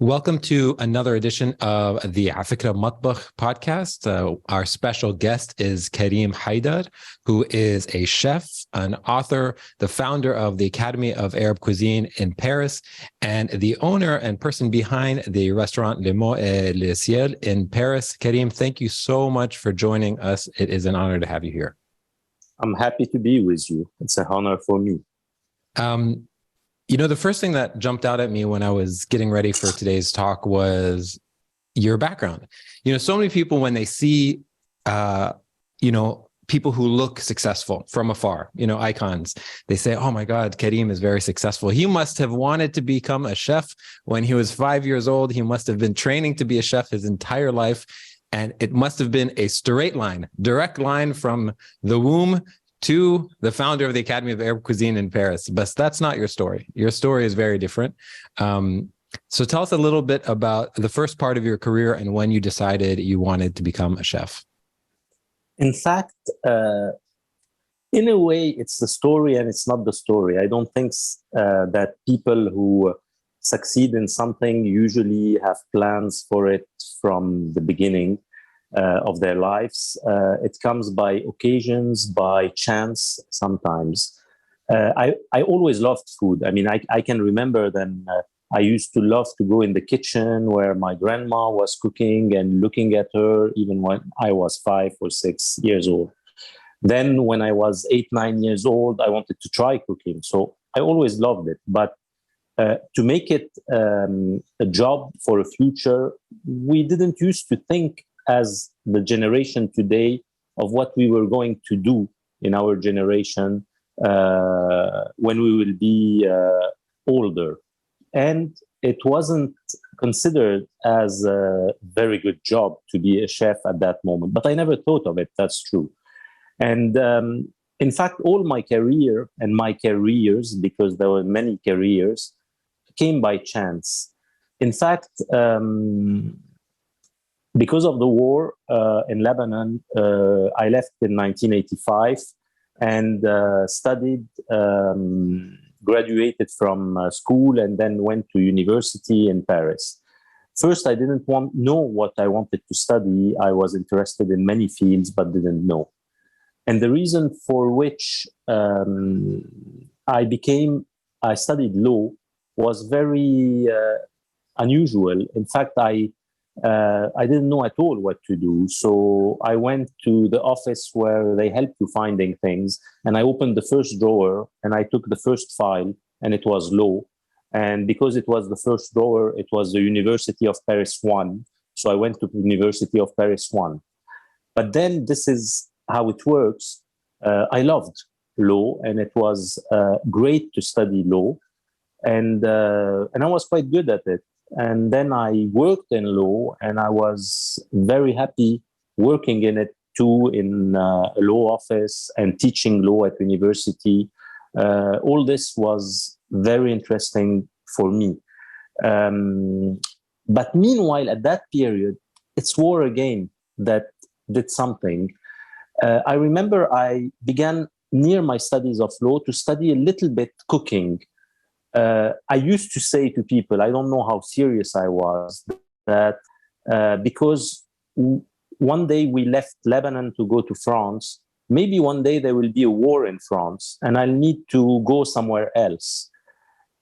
Welcome to another edition of the Afikra Matbakh podcast. Our special guest is Karim Haidar, who is a chef, an author, the founder of the Academy of Arab Cuisine in Paris, and the owner and person behind the restaurant Le Mot et le Ciel in Paris. Karim, thank you so much for joining us. It is an honor to have you here. I'm happy to be with you. It's an honor for me. The first thing that jumped out at me when I was getting ready for today's talk was your background. So many people, when they see, people who look successful from afar, icons, they say, oh my God, Karim is very successful. He must have wanted to become a chef when he was 5 years old. He must have been training to be a chef his entire life. And it must have been a straight line, direct line from the womb to the founder of the Academy of Arab Cuisine in Paris. But that's not your story. Your story is very different. So tell us a little bit about the first part of your career and when you decided you wanted to become a chef. In fact, in a way, it's the story and it's not the story. I don't think that people who succeed in something usually have plans for it from the beginning of their lives. It comes by occasions, by chance sometimes. I always loved food. I mean, I can remember then I used to love to go in the kitchen where my grandma was cooking and looking at her even when I was 5 or 6 years old. Then when I was 8, 9 years old, I wanted to try cooking. So I always loved it. But to make it a job for a future, we didn't used to think as the generation today of what we were going to do in our generation when we will be older. And it wasn't considered as a very good job to be a chef at that moment. But I never thought of it, that's true. And in fact, all my career and my careers, because there were many careers, came by chance. In fact, because of the war in Lebanon, I left in 1985 and studied, graduated from school and then went to university in Paris. First, I didn't know what I wanted to study. I was interested in many fields, but didn't know. And the reason for which I studied law was very unusual. In fact, I didn't know at all what to do. So I went to the office where they help you finding things. And I opened the first drawer and I took the first file and it was law. And because it was the first drawer, it was the University of Paris 1. So I went to the University of Paris 1. But then this is how it works. I loved law and it was great to study law. And I was quite good at it. And then I worked in law and I was very happy working in it too, in a law office and teaching law at university. All this was very interesting for me. But meanwhile, at that period, it's war again that did something. I remember I began near my studies of law to study a little bit cooking. I used to say to people, I don't know how serious I was, that because one day we left Lebanon to go to France, maybe one day there will be a war in France and I'll need to go somewhere else.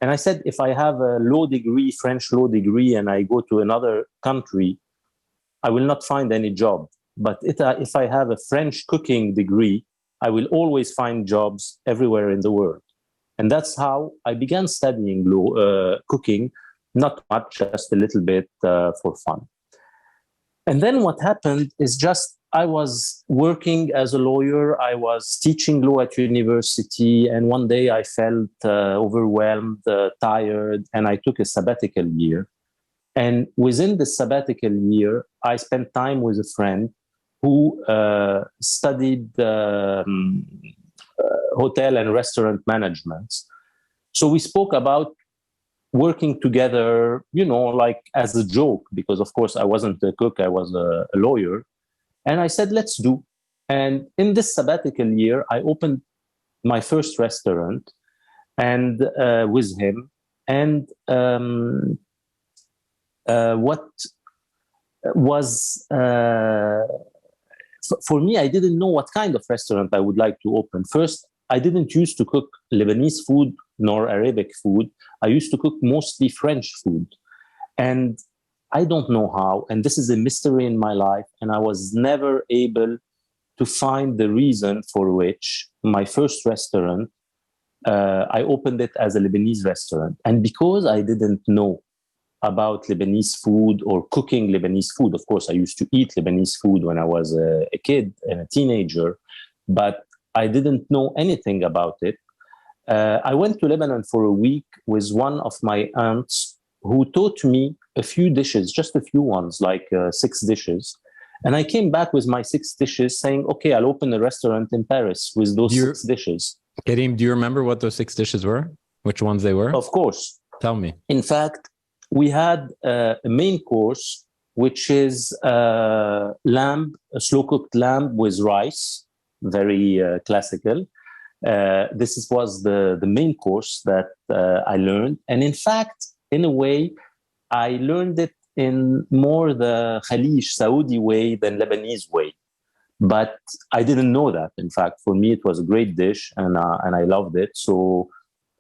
And I said, if I have a law degree, French law degree, and I go to another country, I will not find any job. But if I have a French cooking degree, I will always find jobs everywhere in the world. And that's how I began studying cooking, not much, just a little bit for fun. And then what happened is just I was working as a lawyer. I was teaching law at university. And one day I felt overwhelmed, tired, and I took a sabbatical year. And within the sabbatical year, I spent time with a friend who studied hotel and restaurant management. So we spoke about working together, like as a joke, because of course I wasn't a cook, I was a lawyer. And I said, let's do. And in this sabbatical year, I opened my first restaurant and with him. And what was for me, I didn't know what kind of restaurant I would like to open. First, I didn't used to cook Lebanese food nor Arabic food. I used to cook mostly French food. And I don't know how, and this is a mystery in my life, and I was never able to find the reason for which my first restaurant, I opened it as a Lebanese restaurant. And because I didn't know about Lebanese food or cooking Lebanese food, of course, I used to eat Lebanese food when I was a kid and a teenager, but I didn't know anything about it. I went to Lebanon for a week with one of my aunts who taught me a few dishes, just a few ones, like 6 dishes. And I came back with my 6 dishes saying, okay, I'll open a restaurant in Paris with those 6 dishes. Karim, do you remember what those 6 dishes were? Which ones they were? Of course. Tell me. In fact, we had a main course, which is lamb, a slow-cooked lamb with rice, very classical. This was the main course that I learned. And in fact, in a way, I learned it in more the Khalij, Saudi way than Lebanese way. But I didn't know that. In fact, for me, it was a great dish, and I loved it. So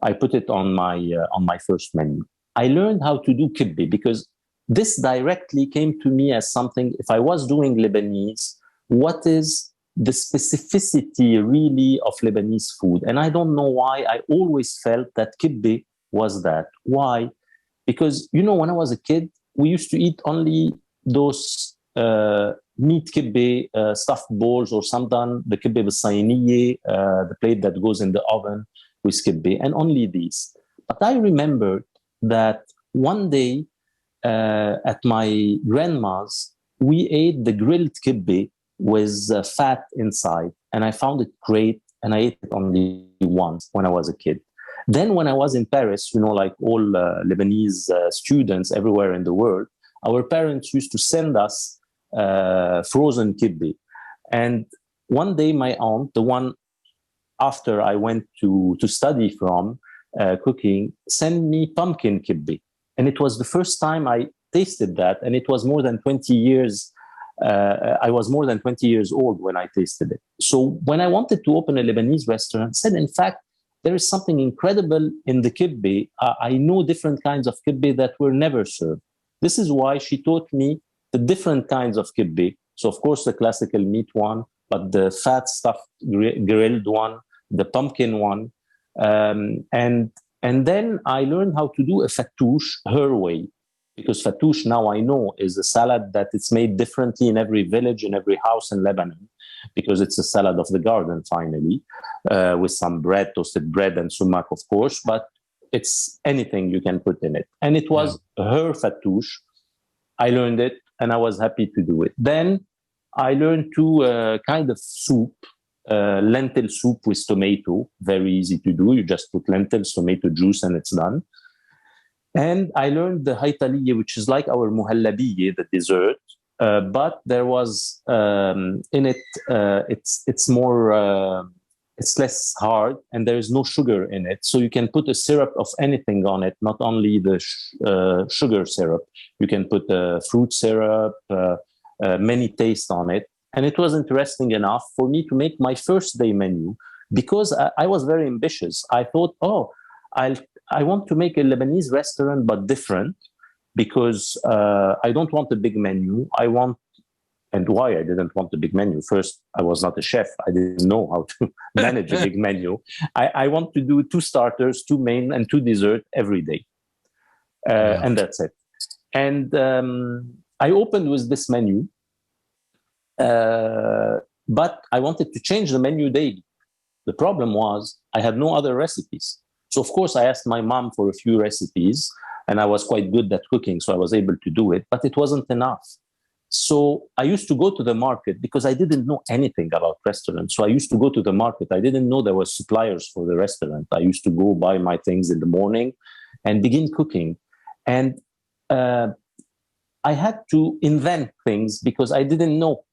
I put it on my first menu. I learned how to do kibbeh because this directly came to me as something, if I was doing Lebanese, what is the specificity really of Lebanese food? And I don't know why I always felt that kibbeh was that. Why? Because, you know, when I was a kid, we used to eat only those meat kibbeh, stuffed balls, or sometimes the kibbeh بالصينية, the plate that goes in the oven with kibbeh, and only these. But I remembered that one day at my grandma's, we ate the grilled kibbeh with fat inside, and I found it great, and I ate it only once when I was a kid. Then when I was in Paris, you know, like all Lebanese students everywhere in the world, our parents used to send us frozen kibbeh. And one day my aunt, the one after I went to study from cooking, sent me pumpkin kibbeh. And it was the first time I tasted that. And it was more than 20 years. I was more than 20 years old when I tasted it. So when I wanted to open a Lebanese restaurant, I said, in fact, there is something incredible in the kibbeh. I know different kinds of kibbeh that were never served. This is why she taught me the different kinds of kibbeh. So, of course, the classical meat one, but the fat stuffed grilled one, the pumpkin one. And then I learned how to do a fattoush her way. Because fattoush, now I know, is a salad that it's made differently in every village, in every house in Lebanon, because it's a salad of the garden, finally, with some bread, toasted bread, and sumac, of course, but it's anything you can put in it. And it was her fattoush. I learned it, and I was happy to do it. Then I learned to kind of soup, lentil soup with tomato, very easy to do. You just put lentils, tomato juice, and it's done. And I learned the haytaliye, which is like our muhallabiye, the dessert, but there was in it, it's more, it's less hard, and there is no sugar in it. So you can put a syrup of anything on it, not only the sugar syrup. You can put fruit syrup, many tastes on it. And it was interesting enough for me to make my first day menu because I was very ambitious. I thought, oh, I want to make a Lebanese restaurant, but different, because I don't want a big menu. And why I didn't want a big menu? First, I was not a chef. I didn't know how to manage a big menu. I want to do 2 starters, 2 main, and 2 dessert every day. And that's it. And I opened with this menu, but I wanted to change the menu daily. The problem was I had no other recipes. So, of course, I asked my mom for a few recipes, and I was quite good at cooking, so I was able to do it, but it wasn't enough. So I used to go to the market because I didn't know anything about restaurants. So I used to go to the market. I didn't know there were suppliers for the restaurant. I used to go buy my things in the morning and begin cooking. And I had to invent things because I didn't know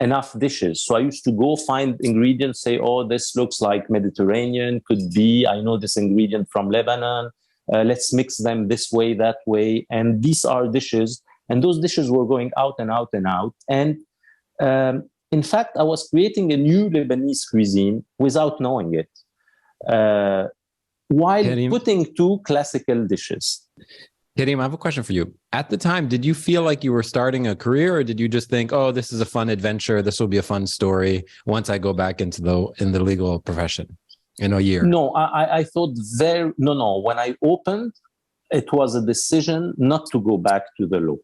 enough dishes. So I used to go find ingredients, say, oh, this looks like Mediterranean, could be, I know this ingredient from Lebanon. let's mix them this way, that way. And these are dishes. And those dishes were going out and out and out. And in fact, I was creating a new Lebanese cuisine without knowing it, while putting two classical dishes. Karim, I have a question for you. At the time, did you feel like you were starting a career, or did you just think, oh, this is a fun adventure, this will be a fun story once I go back into the legal profession in a year? No, I thought no. When I opened, it was a decision not to go back to the law.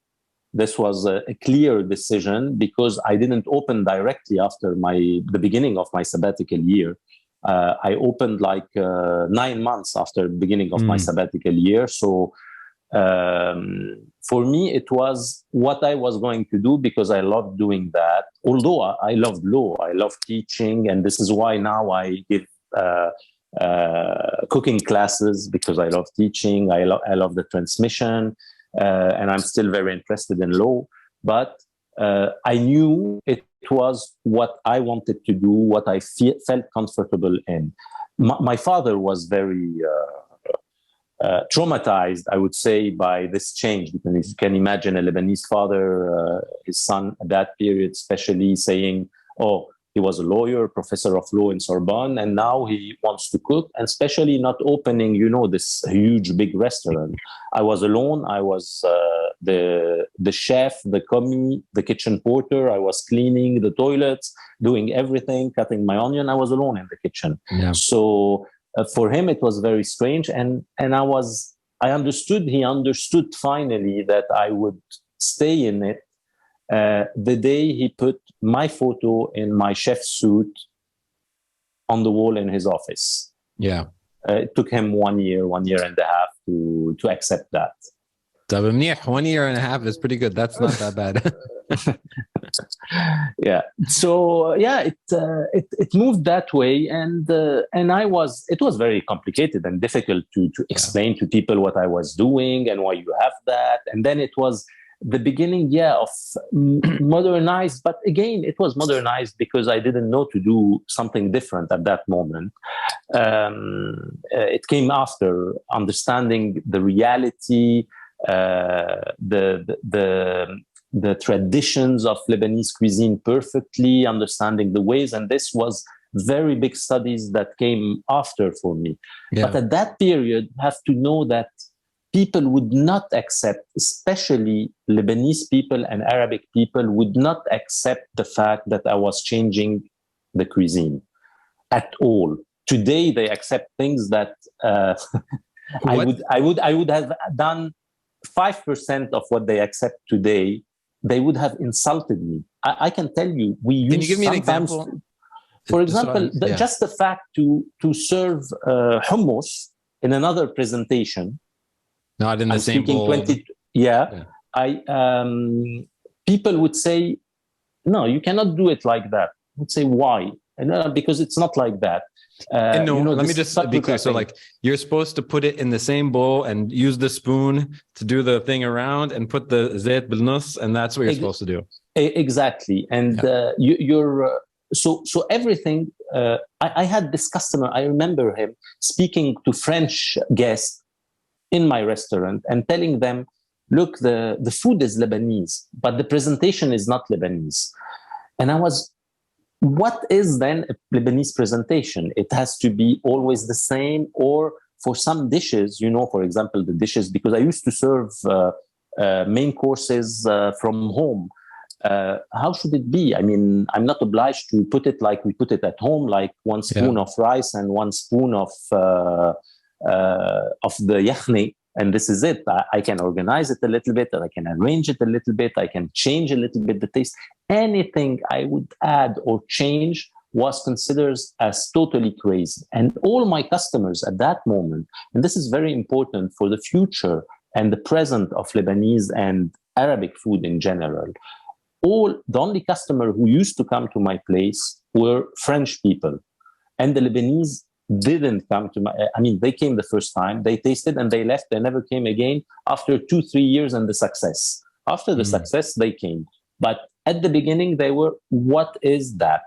This was a clear decision because I didn't open directly after the beginning of my sabbatical year. I opened like 9 months after the beginning of my sabbatical year. So for me, it was what I was going to do because I loved doing that. Although I loved law, I love teaching, and this is why now I give cooking classes because I love teaching. I love the transmission, and I'm still very interested in law. But I knew it was what I wanted to do, what I felt comfortable in. My father was very traumatized, I would say, by this change, because you can imagine a Lebanese father, his son at that period, especially saying, oh, he was a lawyer, professor of law in Sorbonne, and now he wants to cook, and especially not opening, this huge, big restaurant. I was alone. I was the chef, the commis, the kitchen porter. I was cleaning the toilets, doing everything, cutting my onion. I was alone in the kitchen. Yeah. So for him, it was very strange. And I understood, he understood finally that I would stay in it. The day he put my photo in my chef's suit on the wall in his office. Yeah. It took him 1 year and a half to accept that. 1 year and a half is pretty good. That's not that bad. Yeah. So it moved that way, and it was very complicated and difficult to explain to people what I was doing and why you have that. And then it was the beginning, of modernized, but again, it was modernized because I didn't know to do something different at that moment. It came after understanding the reality, the traditions of Lebanese cuisine perfectly, understanding the ways, and this was very big studies that came after for me. Yeah. But at that period, you have to know that people would not accept, especially Lebanese people and Arabic people, would not accept the fact that I was changing the cuisine at all. Today, they accept things that I would have done 5% of what they accept today. They would have insulted me. I can tell you, we use. Can you give me an example? For example, just the fact to serve hummus in another presentation. Not in the same bowl. People would say, no, you cannot do it like that. I would say, why? And, because it's not like that. Let me just be clear. So like you're supposed to put it in the same bowl and use the spoon to do the thing around and put the zayt bilnus, and that's what you're supposed to do. Exactly. And so everything, I had this customer, I remember him speaking to French guests in my restaurant and telling them, look, the food is Lebanese, but the presentation is not Lebanese. And what is then a Lebanese presentation? It has to be always the same, or for some dishes, for example, the dishes, because I used to serve main courses from home. How should it be? I mean, I'm not obliged to put it like we put it at home, like 1 spoon of rice and 1 spoon of the yakhni, and this is it. I can organize it a little bit, and I can arrange it a little bit, I can change a little bit the taste. Anything I would add or change was considered as totally crazy. And all my customers at that moment, and this is very important for the future and the present of Lebanese and Arabic food in general, the only customer who used to come to my place were French people, and the Lebanese didn't come to they came the first time, they tasted and they left. They never came again after 2-3 years and the success. After the success, they came. But at the beginning, they were, what is that?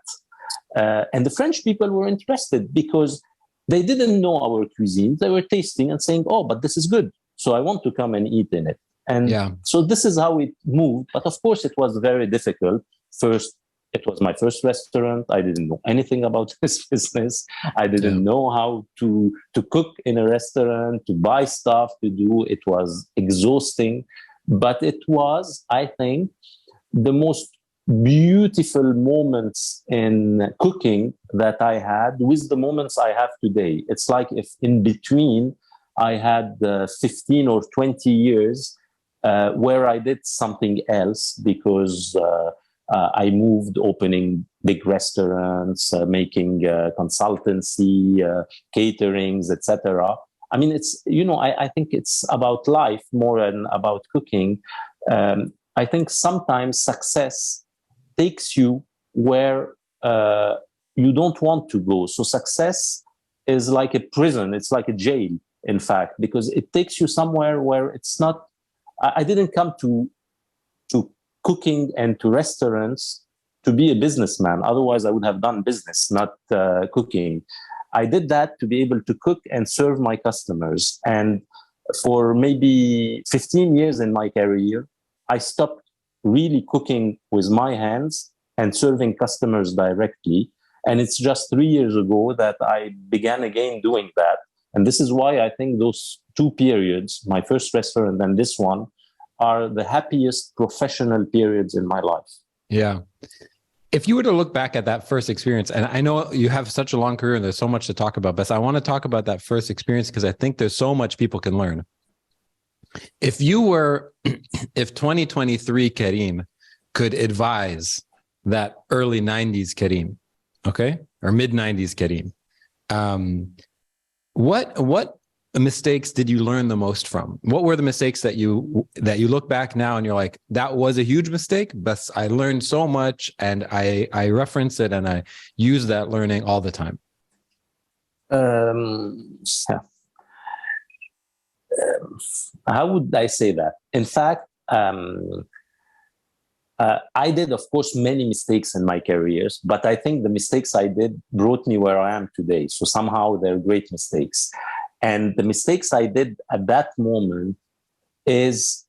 And the French people were interested because They didn't know our cuisine. They were tasting and saying, oh, but this is good. So I want to come and eat in it. And so this is how it moved. But of course, it was very difficult. First, it was my first restaurant. I didn't know anything about this business. I didn't know how to cook in a restaurant, to buy stuff, to do. It was exhausting. But it was, I think, the most beautiful moments in cooking that I had with the moments I have today. It's like if in between I had 15 or 20 years where I did something else because I moved, opening big restaurants, making consultancy, caterings, etc. I mean, it's, I think it's about life more than about cooking. I think sometimes success takes you where you don't want to go. So success is like a prison. It's like a jail, in fact, because it takes you somewhere where it's not. I didn't come to cooking and to restaurants to be a businessman. Otherwise, I would have done business, not cooking. I did that to be able to cook and serve my customers. And for maybe 15 years in my career, I stopped really cooking with my hands and serving customers directly. And it's just 3 years ago that I began again doing that. And this is why I think those two periods, my first restaurant and this one, are the happiest professional periods in my life. Yeah. If you were to look back at that first experience, and I know you have such a long career and there's so much to talk about, but I want to talk about that first experience because I think there's so much people can learn. If 2023 Karim could advise that early 90s Karim, okay, or mid 90s Karim, what mistakes did you learn the most from? What were the mistakes that you look back now and you're like, that was a huge mistake, but I learned so much and I reference it and I use that learning all the time? How would I say that? In fact, I did, of course, many mistakes in my careers, but I think the mistakes I did brought me where I am today. So somehow they're great mistakes. And the mistakes I did at that moment is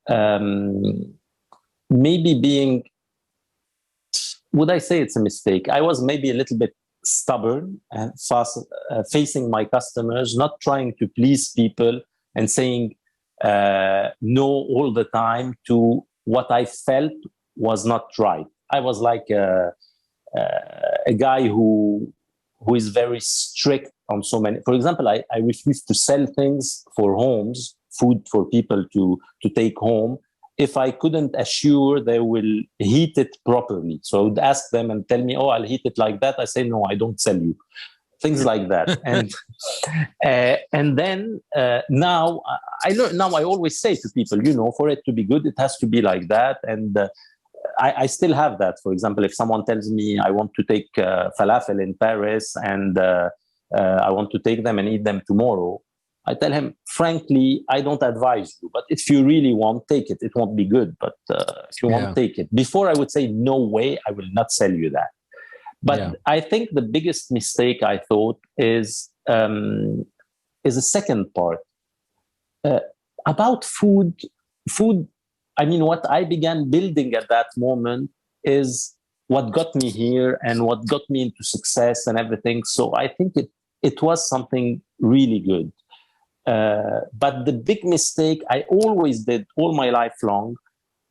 maybe being, would I say it's a mistake? I was maybe a little bit stubborn and fast, facing my customers, not trying to please people and saying no all the time to what I felt was not right. I was like a guy who is very strict on so many. For example, I refuse to sell things for homes, food for people to take home, if I couldn't assure they will heat it properly. So I would ask them and tell me, oh, I'll heat it like that. I say, no, I don't sell you. Things like that. And then now I learn. Now I always say to people, for it to be good, it has to be like that. And I still have that. For example, if someone tells me I want to take falafel in Paris and I want to take them and eat them tomorrow, I tell him, frankly, I don't advise you. But if you really want, take it. It won't be good, but if you want, take it. Before I would say, no way, I will not sell you that. But I think the biggest mistake I thought is a second part about food. I mean, what I began building at that moment is what got me here and what got me into success and everything. So I think it was something really good. But the big mistake I always did all my life long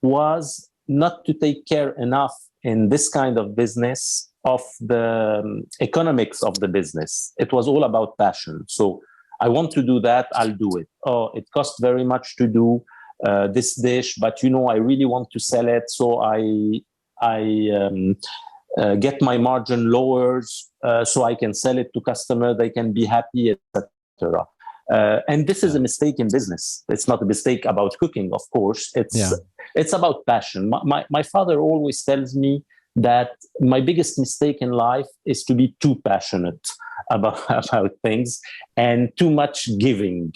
was not to take care enough in this kind of business of the economics of the business. It was all about passion. So I want to do that, I'll do it. Oh, it costs very much to do this dish, but I really want to sell it. So I get my margin lower so I can sell it to customer. They can be happy, etc. And this is a mistake in business. It's not a mistake about cooking, of course. It's about passion. My father always tells me that my biggest mistake in life is to be too passionate about things and too much giving.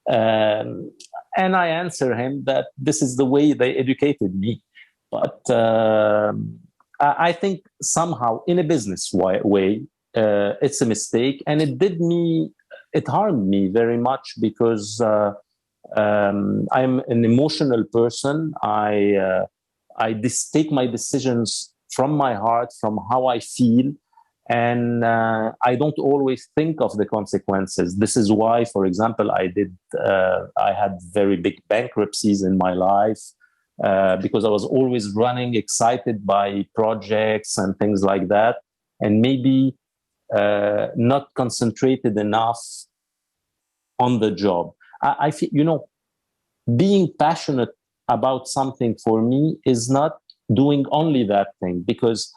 And I answer him that this is the way they educated me. But I think somehow in a business way, it's a mistake. And it did me it harmed me very much because I'm an emotional person. I take my decisions from my heart, from how I feel, and I don't always think of the consequences. This is why, for example, I had very big bankruptcies in my life because I was always running, excited by projects and things like that, and maybe not concentrated enough on the job. I feel, being passionate about something for me is not doing only that thing, because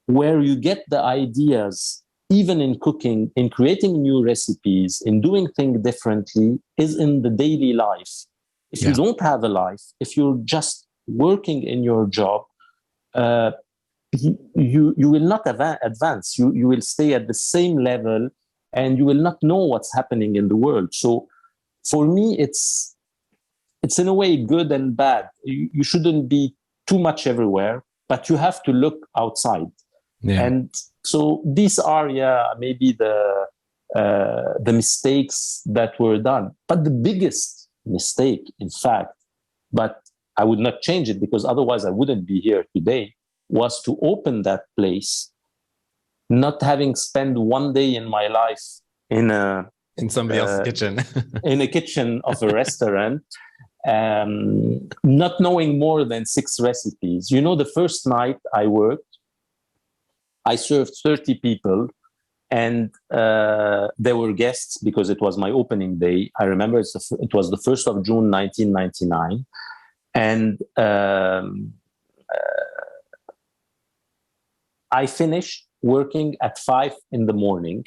where you get the ideas, even in cooking, in creating new recipes, in doing things differently, is in the daily life. If you don't have a life, if you're just working in your job, you will not advance. You will stay at the same level, and you will not know what's happening in the world. So for me, it's in a way good and bad. You shouldn't be too much everywhere, but you have to look outside. Yeah. And so these are, maybe the mistakes that were done. But the biggest mistake, in fact, but I would not change it because otherwise I wouldn't be here today, was to open that place, not having spent one day in my life in somebody else's kitchen, in a kitchen of a restaurant, not knowing more than 6 recipes. The first night I worked, I served 30 people, and there were guests because it was my opening day. I remember it was the 1st of June, 1999. And I finished working at 5 in the morning,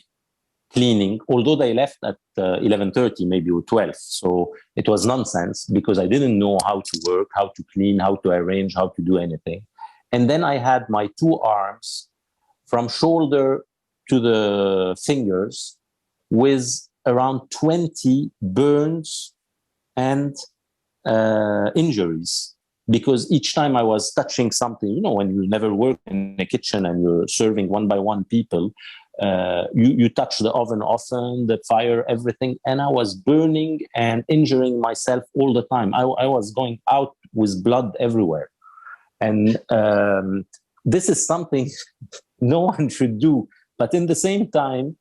cleaning, although they left at 11:30, maybe, or 12. So it was nonsense because I didn't know how to work, how to clean, how to arrange, how to do anything. And then I had my 2 arms from shoulder to the fingers with around 20 burns and injuries, because each time I was touching something, when you never work in a kitchen and you're serving one by one people, you touch the oven often, the fire, everything. And I was burning and injuring myself all the time. I was going out with blood everywhere. And this is something no one should do. But in the same time,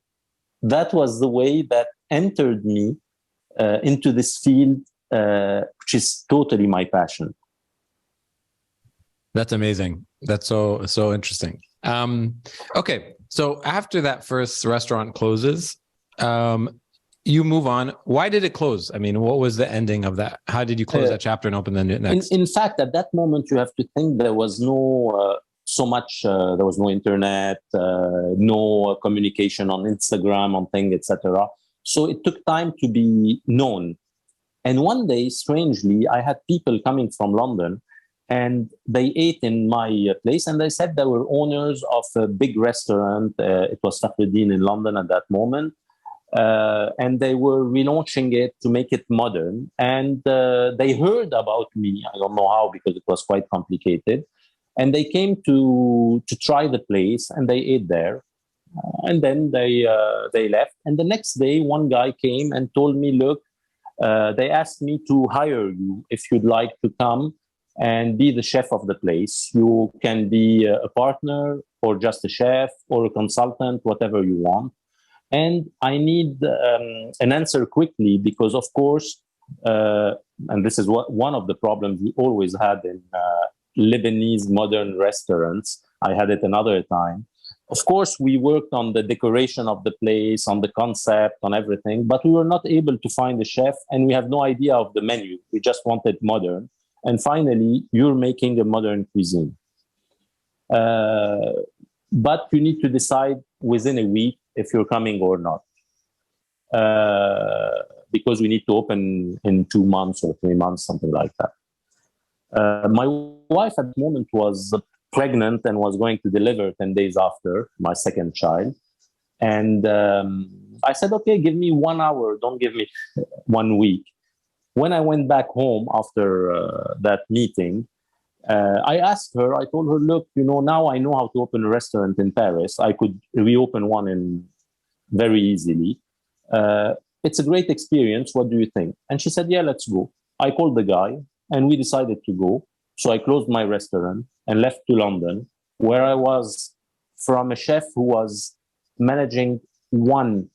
that was the way that entered me into this field, which is totally my passion. That's amazing. That's so interesting. Okay, so after that first restaurant closes, you move on. Why did it close? I mean, what was the ending of that? How did you close that chapter and open the next? In fact, at that moment, you have to think there was no there was no internet, no communication on Instagram, on things, etc. So it took time to be known. And one day, strangely, I had people coming from London, and they ate in my place, and they said they were owners of a big restaurant. It was Fakhreldine in London at that moment. And they were relaunching it to make it modern. And they heard about me. I don't know how, because it was quite complicated. And they came to try the place, and they ate there. And then they left. And the next day, one guy came and told me, look, they asked me to hire you if you'd like to come and be the chef of the place. You can be a partner or just a chef or a consultant, whatever you want. And I need an answer quickly because, of course, and this is one of the problems we always had in Lebanese modern restaurants. I had it another time. Of course, we worked on the decoration of the place, on the concept, on everything, but we were not able to find a chef, and we have no idea of the menu. We just wanted modern. And finally, you're making a modern cuisine. But you need to decide within a week if you're coming or not. Because we need to open in 2 months or 3 months, something like that. My wife at the moment was pregnant and was going to deliver 10 days after, my second child. And I said, okay, give me 1 hour, don't give me 1 week. When I went back home after that meeting, I asked her, I told her, look, now I know how to open a restaurant in Paris. I could reopen one very easily. It's a great experience. What do you think? And she said, yeah, let's go. I called the guy and we decided to go. So I closed my restaurant and left to London, where I was from a chef who was managing no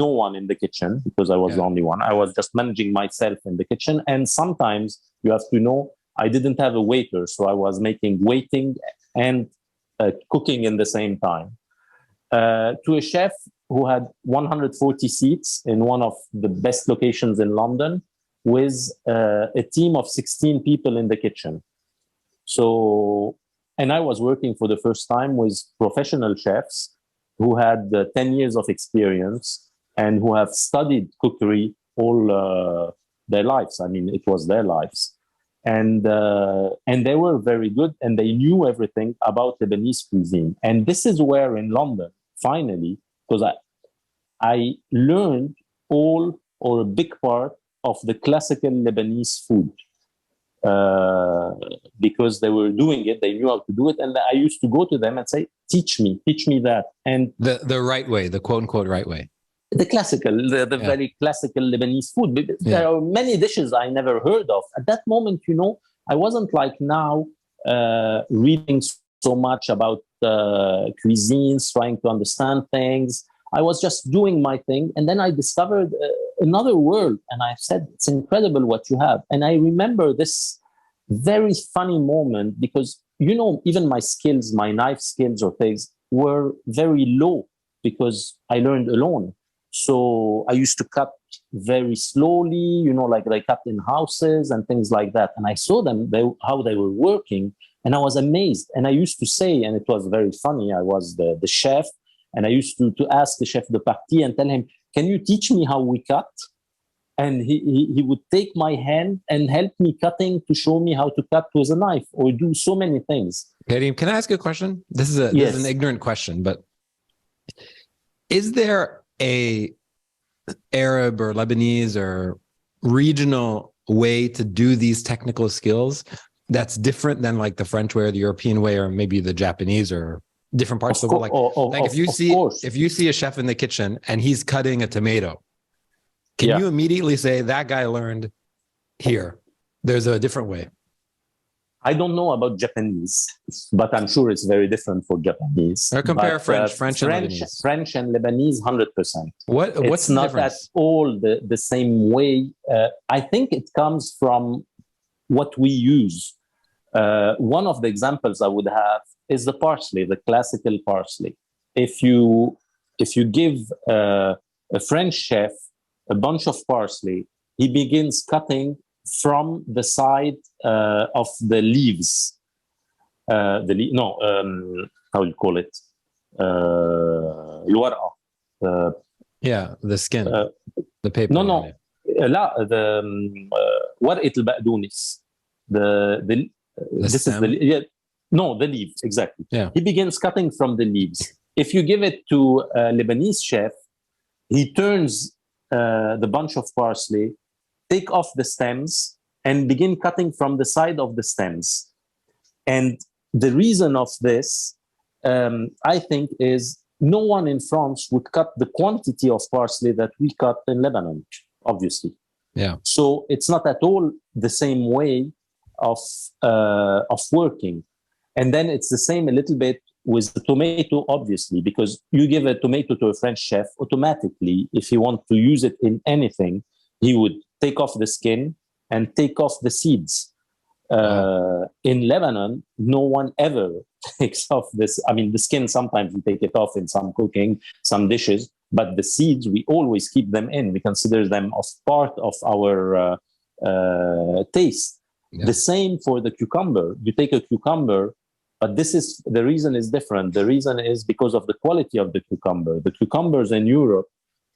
one in the kitchen, because I was the only one. I was just managing myself in the kitchen. And sometimes, you have to know, I didn't have a waiter. So I was waiting and cooking in the same time. To a chef who had 140 seats in one of the best locations in London, with a team of 16 people in the kitchen. So, and I was working for the first time with professional chefs who had 10 years of experience and who have studied cookery all their lives. I mean, it was their lives. And they were very good, and they knew everything about Lebanese cuisine. And this is where in London, finally, because I learned all or a big part of the classical Lebanese food. Because they were doing it, they knew how to do it, and I used to go to them and say, teach me that. And the right way, the quote unquote right way, the classical, the very classical Lebanese food. There are many dishes I never heard of at that moment. I wasn't like now reading so much about cuisines, trying to understand things. I was just doing my thing, and then I discovered another world, and I said, it's incredible what you have. And I remember this very funny moment, because even my skills, my knife skills or things, were very low because I learned alone. So I used to cut very slowly, like they cut in houses and things like that. And I saw them, how they were working, and I was amazed. And I used to say, and it was very funny, I was the chef, and I used to ask the chef de partie and tell him, can you teach me how we cut? And he would take my hand and help me cutting to show me how to cut with a knife or do so many things. Karim, can I ask you a question? This is an ignorant question, but is there a Arab or Lebanese or regional way to do these technical skills that's different than like the French way or the European way, or maybe the Japanese or different parts of the world? Like if you see a chef in the kitchen and he's cutting a tomato, can you immediately say that guy learned here? There's a different way. I don't know about Japanese, but I'm sure it's very different for Japanese. Or compare French and Lebanese. French and Lebanese, 100%. What's the not difference? At all the same way. I think it comes from what we use. One of the examples I would have is the parsley, the classical parsley. If you give a French chef a bunch of parsley, he begins cutting from the side of the leaves. How do you call it? الورقة. The skin, the paper. No. لا, ورقة البقدونس. The leaves, exactly. Yeah. He begins cutting from the leaves. If you give it to a Lebanese chef, he turns the bunch of parsley, take off the stems, and begin cutting from the side of the stems. And the reason of this, I think, is no one in France would cut the quantity of parsley that we cut in Lebanon, obviously. Yeah. So it's not at all the same way of working. And then it's the same a little bit with the tomato, obviously, because you give a tomato to a French chef, automatically, if he wants to use it in anything, he would take off the skin and take off the seeds. In Lebanon, no one ever takes off this. I mean, the skin, sometimes we take it off in some cooking, some dishes, but the seeds, we always keep them in. We consider them as part of our taste. Yeah. The same for the cucumber. You take a cucumber, but the reason is different. The reason is because of the quality of the cucumber. The cucumbers in Europe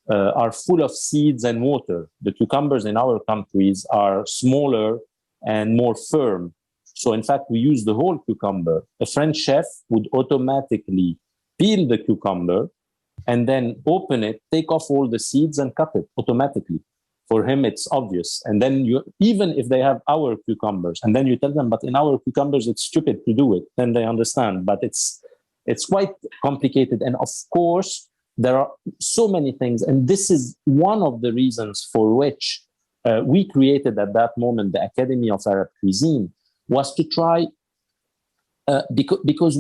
are full of seeds and water. The cucumbers in our countries are smaller and more firm. So in fact, we use the whole cucumber. A French chef would automatically peel the cucumber and then open it, take off all the seeds and cut it automatically. For him, it's obvious. And then even if they have our cucumbers, and then you tell them, but in our cucumbers, it's stupid to do it, then they understand. But it's quite complicated. And of course, There are so many things. And this is one of the reasons for which we created at that moment the Academy of Arab Cuisine, was to try, because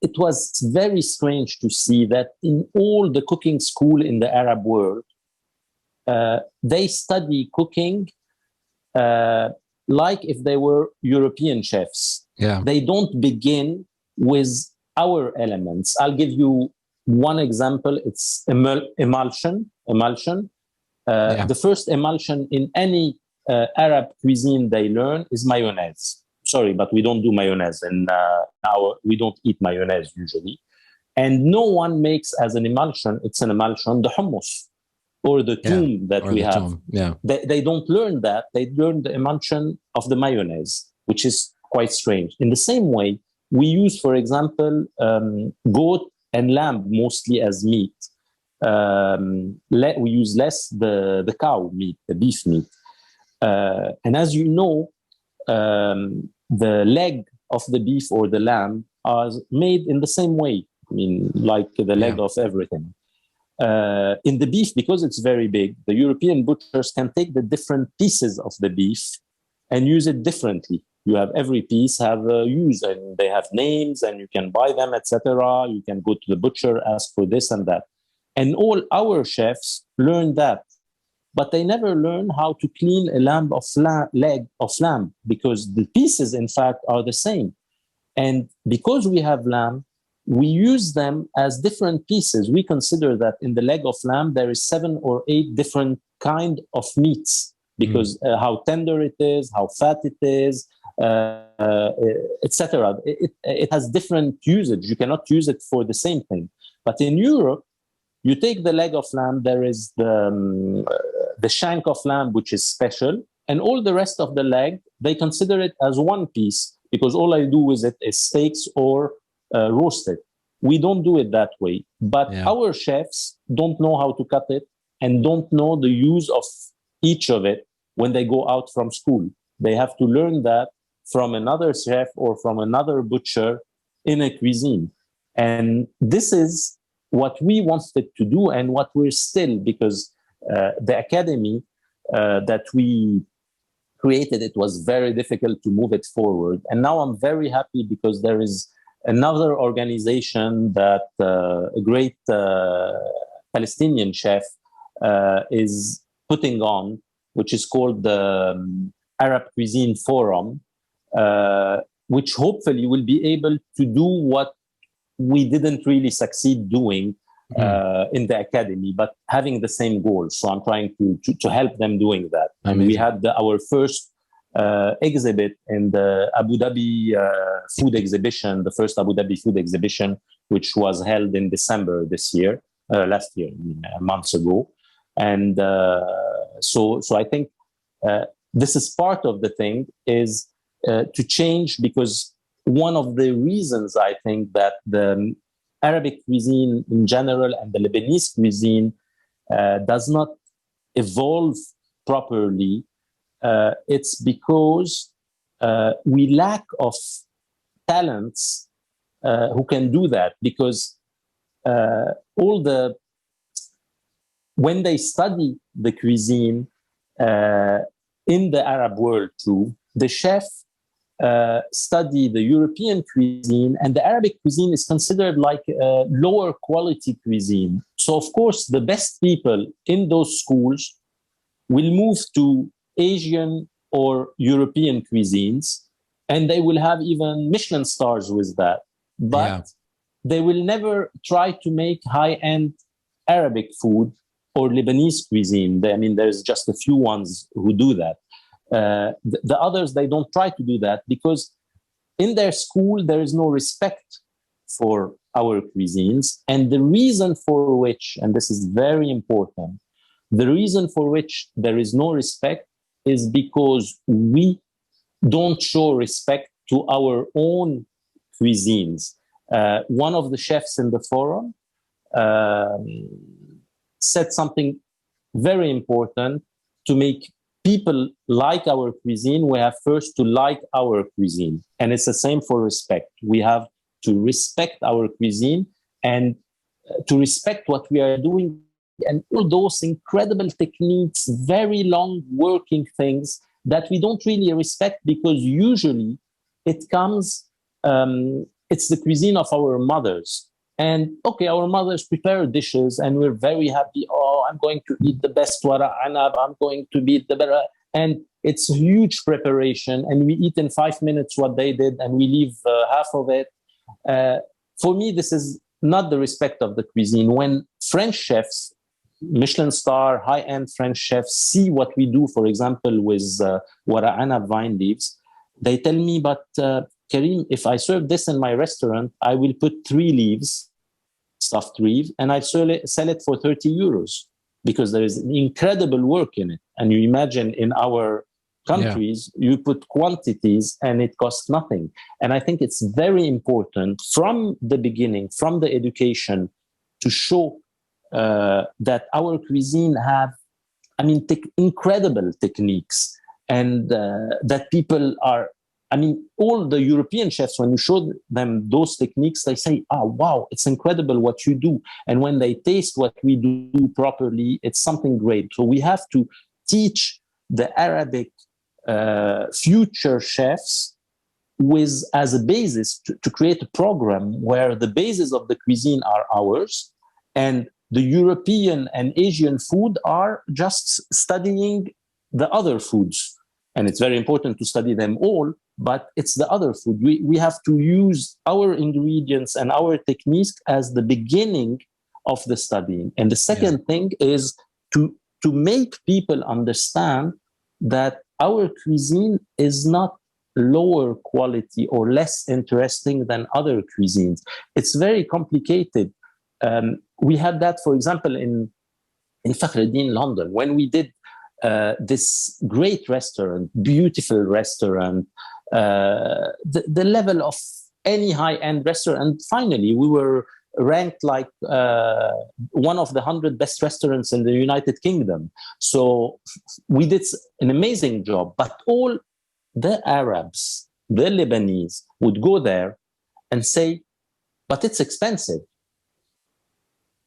it was very strange to see that in all the cooking school in the Arab world, they study cooking like if they were European chefs. Yeah. They don't begin with our elements. I'll give you one example. It's emulsion. The first emulsion in any Arab cuisine they learn is mayonnaise. Sorry, but we don't do mayonnaise, and we don't eat mayonnaise usually. And no one makes as an emulsion, it's an emulsion, the hummus or the toum that we have. Yeah. They don't learn that. They learn the emulsion of the mayonnaise, which is quite strange. In the same way, we use, for example, goat and lamb mostly as meat. We use less the cow meat, the beef meat. And as you know, the leg of the beef or the lamb are made in the same way. I mean, like the leg of everything. In the beef, because it's very big, the European butchers can take the different pieces of the beef and use it differently. You have every piece have a use, and they have names, and you can buy them, etc. You can go to the butcher, ask for this and that. And all our chefs learn that. But they never learn how to clean a leg of lamb, because the pieces, in fact, are the same. And because we have lamb, we use them as different pieces. We consider that in the leg of lamb, there is 7 or 8 different kind of meats, because how tender it is, how fat it is, etc. It has different usage. You cannot use it for the same thing. But in Europe, you take the leg of lamb, there is the shank of lamb, which is special, and all the rest of the leg, they consider it as one piece, because all I do with it is steaks or roasted. We don't do it that way. But our chefs don't know how to cut it and don't know the use of each of it when they go out from school. They have to learn that from another chef or from another butcher in a cuisine. And this is what we wanted to do, and what we're still, because the academy that we created, it was very difficult to move it forward. And now I'm very happy, because there is another organization that a great Palestinian chef is putting on, which is called the Arab Cuisine Forum, which hopefully will be able to do what we didn't really succeed doing in the academy, but having the same goals. So I'm trying to help them doing that. And we had our first exhibit in the Abu Dhabi food exhibition, the first Abu Dhabi food exhibition, which was held in December this year, last year, months ago. And so I think this is part of the thing, is to change, because one of the reasons I think that the Arabic cuisine in general and the Lebanese cuisine does not evolve properly, it's because we lack of talents who can do that. Because when they study the cuisine in the Arab world too, the chef study the European cuisine, and the Arabic cuisine is considered like a lower quality cuisine. So of course, the best people in those schools will move to Asian or European cuisines, and they will have even Michelin stars with that. But they will never try to make high-end Arabic food or Lebanese cuisine. There's just a few ones who do that. The others, they don't try to do that, because in their school, there is no respect for our cuisines. And the reason for which, and this is very important, the reason for which there is no respect is because we don't show respect to our own cuisines. One of the chefs in the forum said something very important: to make people like our cuisine, we have first to like our cuisine. And it's the same for respect. We have to respect our cuisine and to respect what we are doing, and all those incredible techniques, very long working things that we don't really respect, because usually it comes, it's the cuisine of our mothers. And okay, our mothers prepare dishes and we're very happy. Oh, I'm going to eat the best wara anab, I'm going to eat the better. And it's a huge preparation, and we eat in 5 minutes what they did, and we leave half of it. For me, this is not the respect of the cuisine. When French chefs, Michelin star, high-end French chefs, see what we do, for example, with wara anab vine leaves, they tell me, but Karim, if I serve this in my restaurant, I will put 3 leaves, stuffed leaf, and I sell it for 30 euros, because there is incredible work in it. And you imagine in our countries, you put quantities and it costs nothing. And I think it's very important from the beginning, from the education, to show that our cuisine have, incredible techniques, and that people are, all the European chefs, when you show them those techniques, they say, oh, wow, it's incredible what you do. And when they taste what we do properly, it's something great. So we have to teach the Arabic future chefs as a basis to create a program where the basis of the cuisine are ours, and the European and Asian food are just studying the other foods. And it's very important to study them all, but it's the other food. We have to use our ingredients and our techniques as the beginning of the studying. And the second thing is to make people understand that our cuisine is not lower quality or less interesting than other cuisines. It's very complicated. We had that, for example, in Fakhreldine, London, when we did this great restaurant, beautiful restaurant, the level of any high-end restaurant. Finally, we were ranked like one of the 100 best restaurants in the United Kingdom. So we did an amazing job. But all the Arabs, the Lebanese, would go there and say, but it's expensive.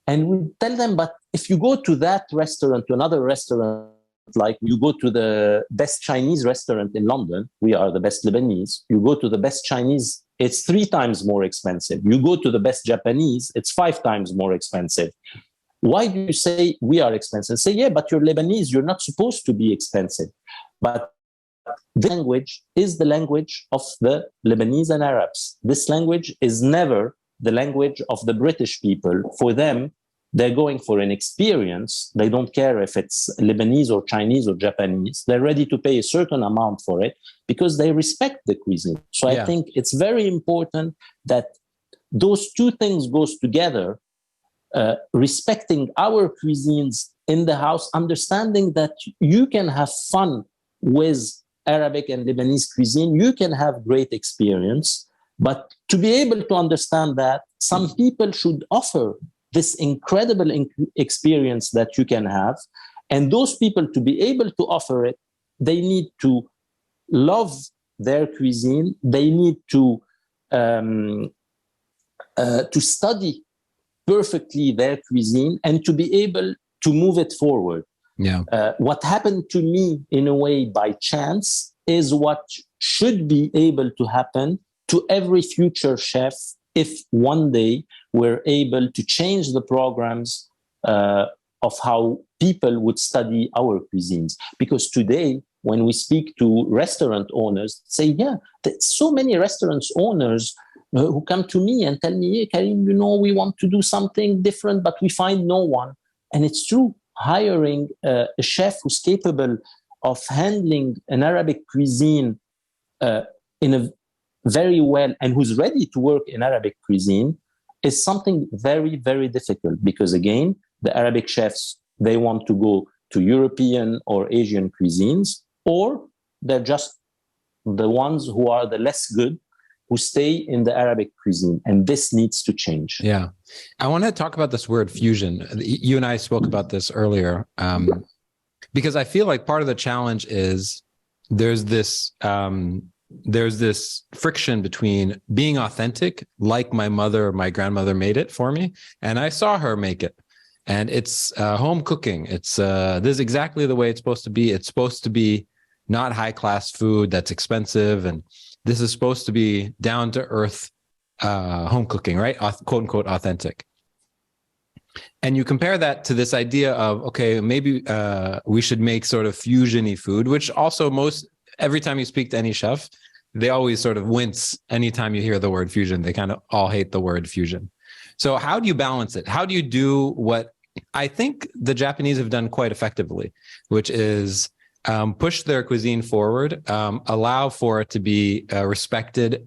And we tell them, but if you go to that restaurant, to another restaurant, like you go to the best Chinese restaurant in London, we are the best Lebanese. You go to the best Chinese, it's 3 times more expensive. You go to the best Japanese, it's 5 times more expensive. Why do you say we are expensive? Say, yeah, but you're Lebanese, you're not supposed to be expensive. But the language is the language of the Lebanese and Arabs. This language is never the language of the British people. For them, they're going for an experience. They don't care if it's Lebanese or Chinese or Japanese. They're ready to pay a certain amount for it because they respect the cuisine. So I think it's very important that those two things goes together, respecting our cuisines in the house, understanding that you can have fun with Arabic and Lebanese cuisine, you can have great experience, but to be able to understand that, some people should offer this incredible experience that you can have. And those people, to be able to offer it, they need to love their cuisine. They need to study perfectly their cuisine and to be able to move it forward. Yeah. What happened to me in a way by chance is what should be able to happen to every future chef if one day we're able to change the programs of how people would study our cuisines. Because today, when we speak to restaurant owners, say, yeah, there's so many restaurant owners who come to me and tell me, hey, Karim, we want to do something different, but we find no one. And it's true, hiring a chef who's capable of handling an Arabic cuisine in a very well and who's ready to work in Arabic cuisine is something very, very difficult, because again, the Arabic chefs, they want to go to European or Asian cuisines, or they're just the ones who are the less good, who stay in the Arabic cuisine. And this needs to change. Yeah. I want to talk about this word fusion. You and I spoke about this earlier, because I feel like part of the challenge is there's this there's this friction between being authentic, like my mother or my grandmother made it for me, and I saw her make it. And it's home cooking. It's this is exactly the way it's supposed to be. It's supposed to be not high class food that's expensive, and this is supposed to be down to earth home cooking, right? Quote unquote authentic. And you compare that to this idea of, okay, maybe we should make sort of fusion-y food, which also every time you speak to any chef, they always sort of wince anytime you hear the word fusion. They kind of all hate the word fusion. So how do you balance it? How do you do what I think the Japanese have done quite effectively, which is push their cuisine forward, allow for it to be respected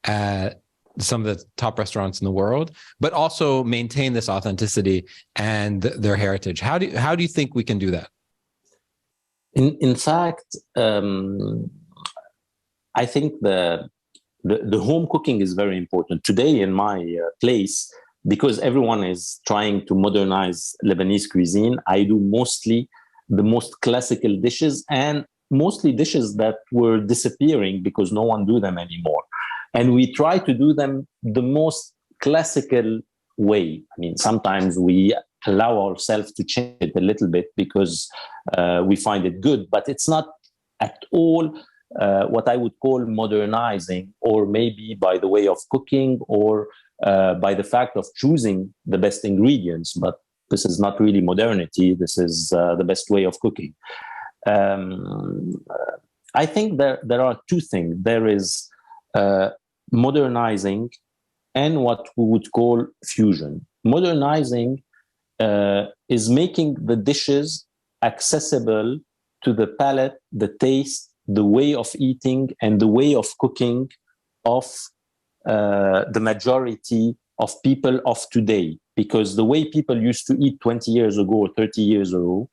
at some of the top restaurants in the world, but also maintain this authenticity and their heritage. How do you think we can do that? In fact, I think the home cooking is very important today in my place, because everyone is trying to modernize Lebanese cuisine. I do mostly the most classical dishes, and mostly dishes that were disappearing because no one do them anymore. And we try to do them the most classical way. I mean, sometimes we allow ourselves to change it a little bit because we find it good, but it's not at all what I would call modernizing, or maybe by the way of cooking, or by the fact of choosing the best ingredients. But this is not really modernity. This is the best way of cooking. I think there are two things. There is modernizing and what we would call fusion. Modernizing is making the dishes accessible to the palate, the taste, the way of eating, and the way of cooking of the majority of people of today. Because the way people used to eat 20 years ago or 30 years ago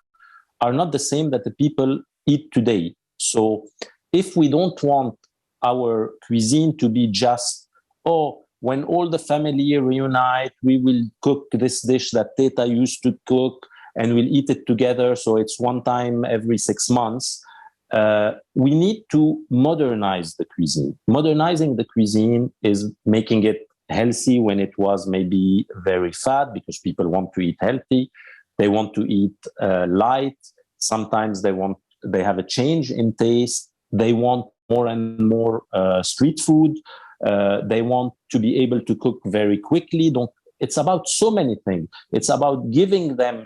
are not the same that the people eat today. So if we don't want our cuisine to be just, oh, when all the family reunite, we will cook this dish that Teta used to cook and we'll eat it together. So it's one time every 6 months. We need to modernize the cuisine. Modernizing the cuisine is making it healthy when it was maybe very fat, because people want to eat healthy. They want to eat light. Sometimes they have a change in taste. They want more and more street food. They want to be able to cook very quickly. It's about so many things. It's about giving them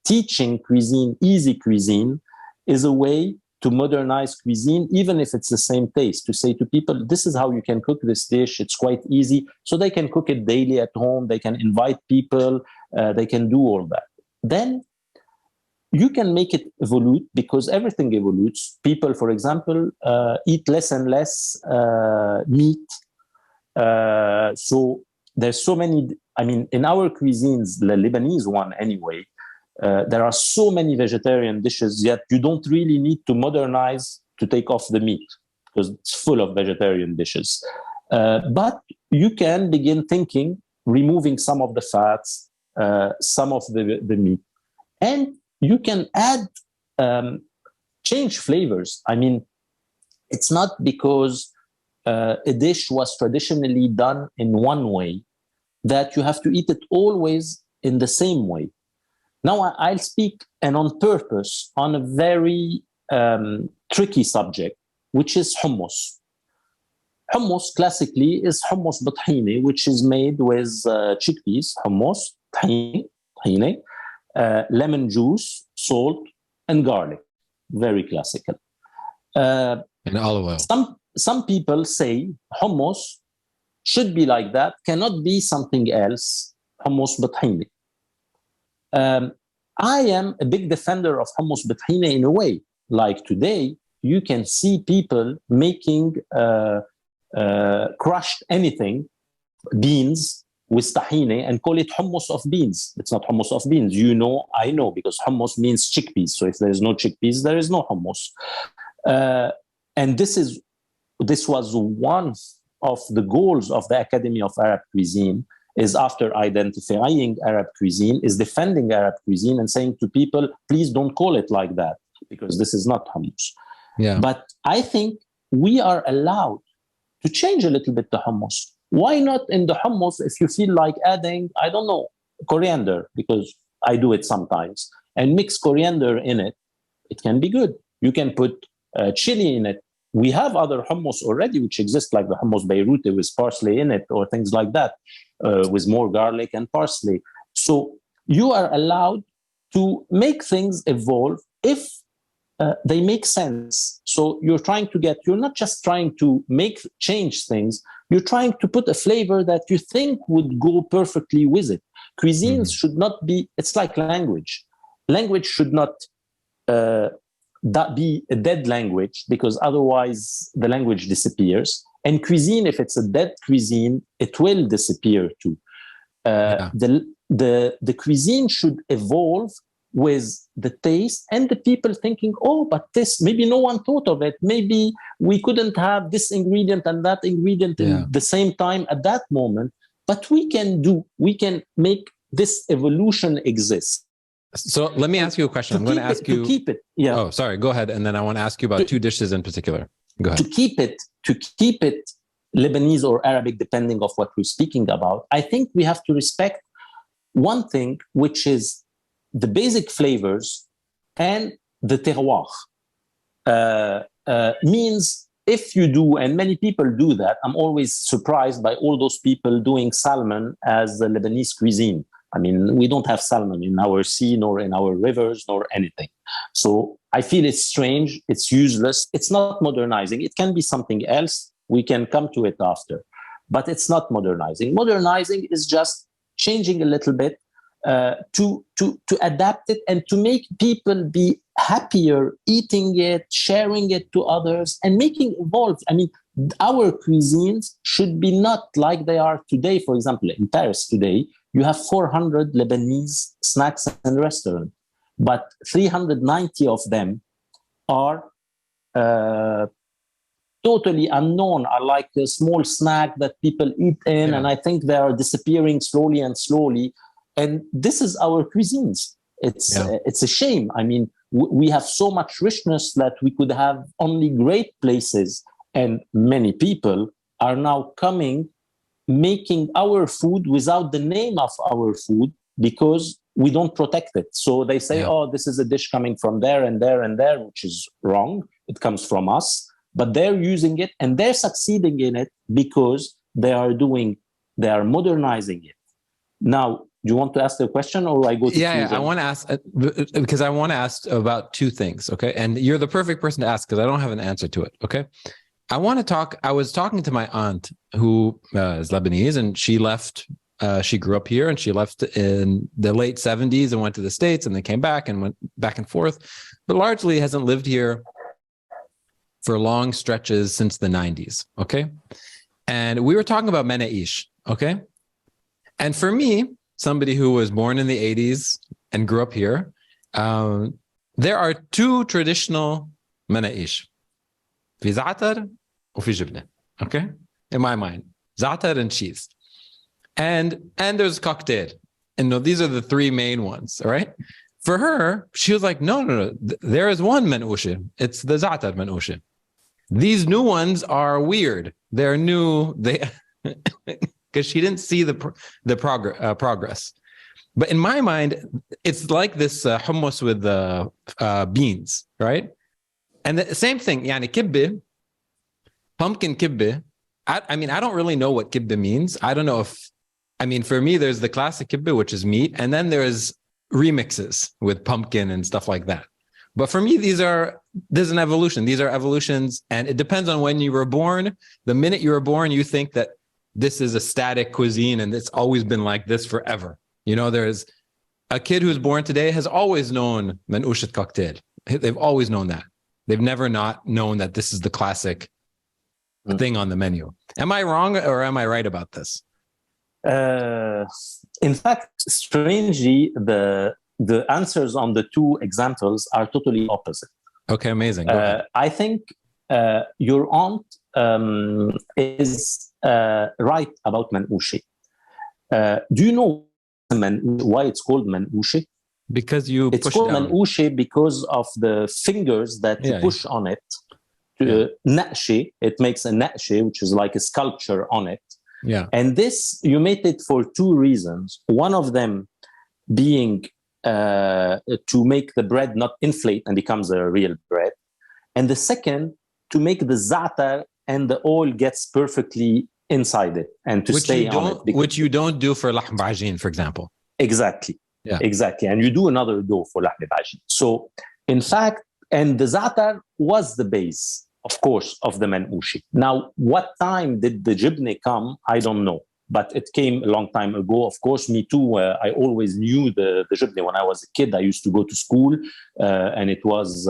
teaching cuisine, easy cuisine is a way to modernize cuisine, even if it's the same taste, to say to people, this is how you can cook this dish. It's quite easy. So they can cook it daily at home. They can invite people. They can do all that. Then you can make it evolve, because everything evolves. People, for example, eat less and less meat. So there's so many, in our cuisines, the Lebanese one anyway, there are so many vegetarian dishes, yet you don't really need to modernize to take off the meat, because it's full of vegetarian dishes. But you can begin thinking, removing some of the fats, some of the meat, and you can add, change flavors. It's not because a dish was traditionally done in one way that you have to eat it always in the same way. Now, I'll speak, and on purpose, on a very tricky subject, which is hummus. Hummus, classically, is hummus b'tahini, which is made with chickpeas, hummus, tahini, lemon juice, salt, and garlic. Very classical. And olive oil. Some people say hummus should be like that, cannot be something else, hummus b'tahini. I am a big defender of hummus b'tahini in a way. Like today, you can see people making crushed anything, beans, with tahini, and call it hummus of beans. It's not hummus of beans. I know, because hummus means chickpeas. So if there is no chickpeas, there is no hummus. And this was one of the goals of the Academy of Arab Cuisine, is after identifying Arab cuisine, is defending Arab cuisine and saying to people, please don't call it like that, because this is not hummus. Yeah. But I think we are allowed to change a little bit the hummus. Why not in the hummus, if you feel like adding, I don't know, coriander, because I do it sometimes, and mix coriander in it, it can be good. You can put chili in it. We have other hummus already, which exist, like the hummus Beiruti with parsley in it, or things like that, with more garlic and parsley. So you are allowed to make things evolve if they make sense. So you're not just trying to change things, you're trying to put a flavor that you think would go perfectly with it. Cuisines should not be, it's like language. Language should not that be a dead language, because otherwise the language disappears. And cuisine, if it's a dead cuisine, it will disappear too. The cuisine should evolve with the taste and the people thinking, oh, but this, maybe no one thought of it. Maybe we couldn't have this ingredient and that ingredient in the same time at that moment, but we can make this evolution exist. So let me ask you a question. I'm going to ask you to keep it. Yeah. Oh, sorry. Go ahead. And then I want to ask you about two dishes in particular. Go ahead. To keep it Lebanese or Arabic, depending of what we're speaking about, I think we have to respect one thing, which is the basic flavors and the terroir. Means if you do, and many people do that, I'm always surprised by all those people doing salmon as the Lebanese cuisine. I mean, we don't have salmon in our sea, nor in our rivers, nor anything. So I feel it's strange, it's useless, it's not modernizing. It can be something else. We can come to it after. But it's not modernizing. Modernizing is just changing a little bit to adapt it and to make people be happier eating it, sharing it to others, and making evolve. I mean, our cuisines should be not like they are today. For example, in Paris today, you have 400 Lebanese snacks and restaurants, but 390 of them are totally unknown, are like a small snack that people eat in, and I think they are disappearing slowly and slowly. And this is our cuisines. It's a shame. I mean, we have so much richness that we could have only great places, and many people are now coming, making our food without the name of our food because we don't protect it. So they say, oh, this is a dish coming from there and there and there, which is wrong. It comes from us, but they're using it and they're succeeding in it because they are modernizing it. Now, do you want to ask the question, or I go to Yeah, I want to ask because I want to ask about two things. Okay. And you're the perfect person to ask because I don't have an answer to it. Okay. I was talking to my aunt who is Lebanese, and she left. She grew up here and she left in the late 70s and went to the States and then came back and went back and forth, but largely hasn't lived here for long stretches since the 90s. Okay. And we were talking about menaish. Okay. And for me, somebody who was born in the 80s and grew up here, there are two traditional menaish. في زعتر وفي جبنة. Okay? In my mind, za'atar and cheese. And there's cocktail. And no, these are the three main ones, all right? For her, she was like, no. There is one menouche. It's the za'atar menouche. These new ones are weird. They're new. Because she didn't see the progress. But in my mind, it's like this hummus with the beans, right? And the same thing, yani kibbeh, pumpkin kibbeh. I mean, I don't really know what kibbeh means. I don't know for me, there's the classic kibbeh, which is meat, and then there's remixes with pumpkin and stuff like that. But for me, there's an evolution. These are evolutions, and it depends on when you were born. The minute you were born, you think that this is a static cuisine and it's always been like this forever. You know, there's a kid who's born today has always known menouche cocktail. They've always known that. They've never not known that this is the classic thing on the menu. Am I wrong or am I right about this? In fact, strangely, the answers on the two examples are totally opposite. Okay, amazing. I think your aunt is right about menouche. Do you know why it's called menouche? Because it's called menouche because of the fingers that you push on it naqshi. It makes a naqshi, which is like a sculpture on it. Yeah. And this, you made it for two reasons. One of them being to make the bread not inflate and becomes a real bread. And the second, to make the za'atar and the oil gets perfectly inside it and to stay on it. Which you don't do for lahm bajin, for example. Exactly. Yeah. Exactly. And you do another dough for lahm bajin. So in fact, and the za'atar was the base, of course, of the manoushi. Now, what time did the jibne come? I don't know. But it came a long time ago. Of course, me too. I always knew the jibne when I was a kid. I used to go to school, and it was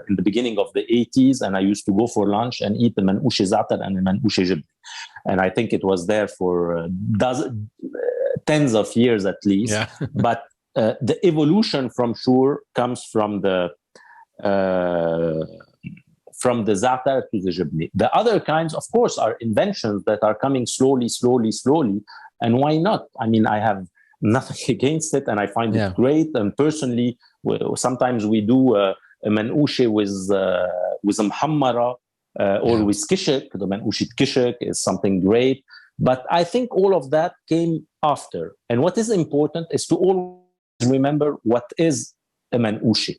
in the beginning of the 80s, and I used to go for lunch and eat the manouche za'atar and the manouche jibne. And I think it was there for tens of years at least. Yeah. But the evolution from sure comes from the za'atar to the jibne. The other kinds, of course, are inventions that are coming slowly. And why not? I mean, I have nothing against it, and I find it great. And personally, sometimes we do a manouche with muhammara or with kishk. The manouche kishk is something great. But I think all of that came after. And what is important is to always remember what is a manouche.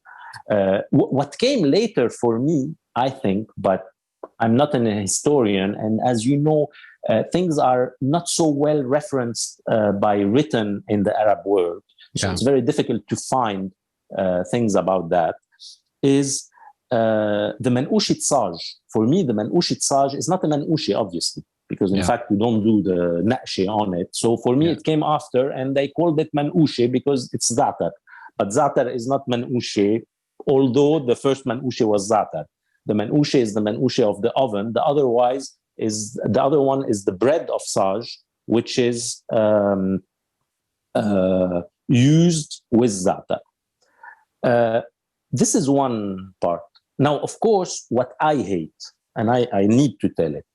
What came later for me, I think, but I'm not a historian. And as you know, things are not so well referenced by written in the Arab world. So it's very difficult to find things about that. Is the manouche tsaj. For me, the manouche tsaj is not a manouche, obviously, because in fact, you don't do the naqshi on it. So for me, it came after, and they called it manouche because it's za'atar. But za'atar is not manouche, although the first manouche was za'atar. The manouche is the manouche of the oven. The other one is the bread of saj, which is used with za'atar. This is one part. Now, of course, what I hate, and I need to tell it,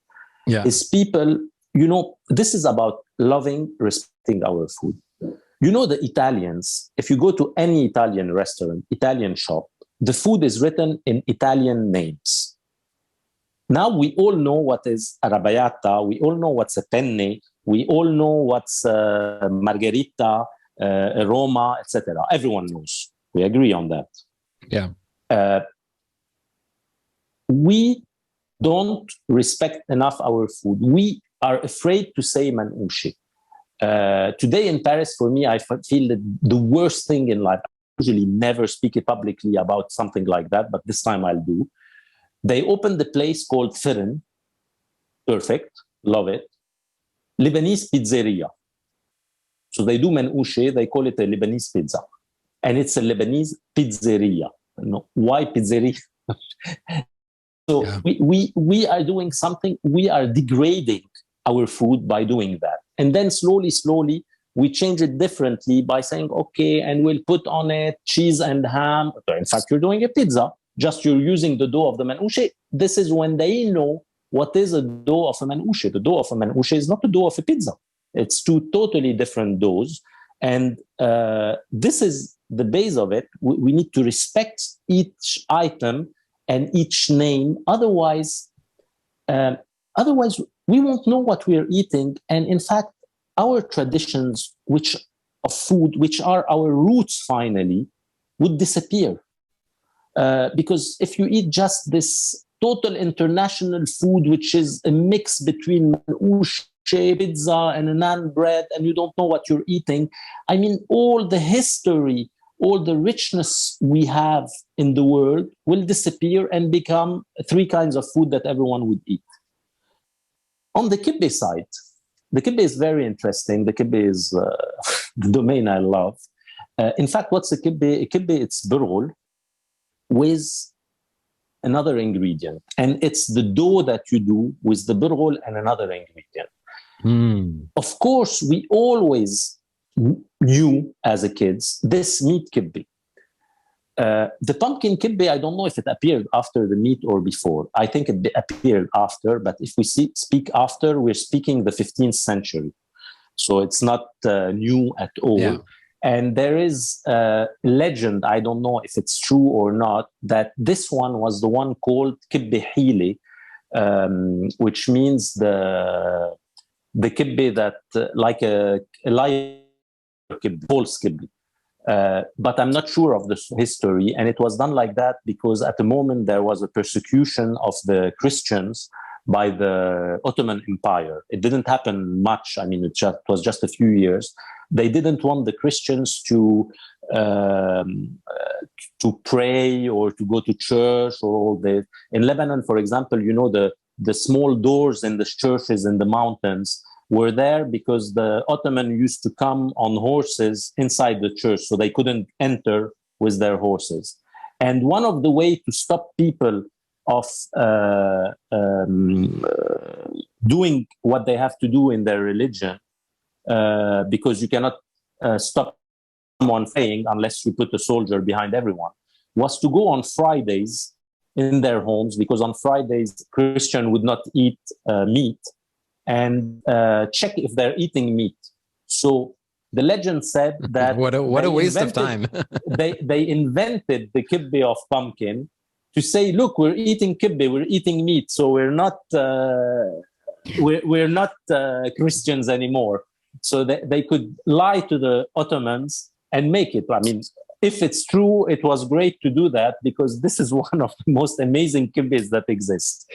is people, this is about loving, respecting our food. The Italians, if you go to any Italian restaurant, Italian shop, the food is written in Italian names. Now we all know what is arrabbiata, we all know what's a penne, we all know what's margherita, Roma, etc. Everyone knows. We agree on that. Yeah. We don't respect enough our food. We are afraid to say manouche. Today in Paris, for me, I feel that the worst thing in life, I usually never speak publicly about something like that, but this time I'll do. They opened the place called Firin. Perfect. Love it. Lebanese pizzeria. So they do manouche, they call it a Lebanese pizza. And it's a Lebanese pizzeria. Why pizzeria? So we are doing something, we are degrading our food by doing that. And then slowly, we change it differently by saying, okay, and we'll put on it cheese and ham. In fact, you're doing a pizza, just you're using the dough of the manouche. This is when they know what is a dough of a manouche. The dough of a manouche is not the dough of a pizza. It's two totally different doughs. And this is the base of it. We need to respect each item and each name. Otherwise, we won't know what we're eating. And in fact, our traditions, of food, which are our roots finally, would disappear. Because if you eat just this total international food, which is a mix between manouche, pizza, and a naan bread, and you don't know what you're eating, I mean, all the history, all the richness we have in the world will disappear and become three kinds of food that everyone would eat. On the kibbeh side, the kibbeh is very interesting. The kibbeh is the domain I love. In fact, what's a kibbeh? A kibbeh, it's burghul with another ingredient. And it's the dough that you do with the burghul and another ingredient. Of course, we always knew as a kids this meat kibbeh. The pumpkin kibbeh, I don't know if it appeared after the meat or before. I think it appeared after, but if we speak after, we're speaking the 15th century. So it's not new at all. Yeah. And there is a legend, I don't know if it's true or not, that this one was the one called Kibbeh, which means the kibbeh that like a live kibbeh, false kibbeh. But I'm not sure of the history. And it was done like that because at the moment there was a persecution of the Christians by the Ottoman Empire. It didn't happen much. I mean, it was just a few years. They didn't want the Christians to pray or to go to church or all this. In Lebanon, for example, you know, the small doors in the churches in the mountains were there because the Ottoman used to come on horses inside the church, so they couldn't enter with their horses. And one of the ways to stop people of doing what they have to do in their religion, because you cannot stop someone praying unless you put a soldier behind everyone, was to go on Fridays in their homes, because on Fridays Christian would not eat meat, and check if they're eating meat. So the legend said that what a waste of time. they invented the kibbeh of pumpkin to say, look, we're eating kibbeh, we're eating meat, so we're not Christians anymore. So they could lie to the Ottomans and make it. I mean, if it's true, it was great to do that because this is one of the most amazing kibbehs that exist.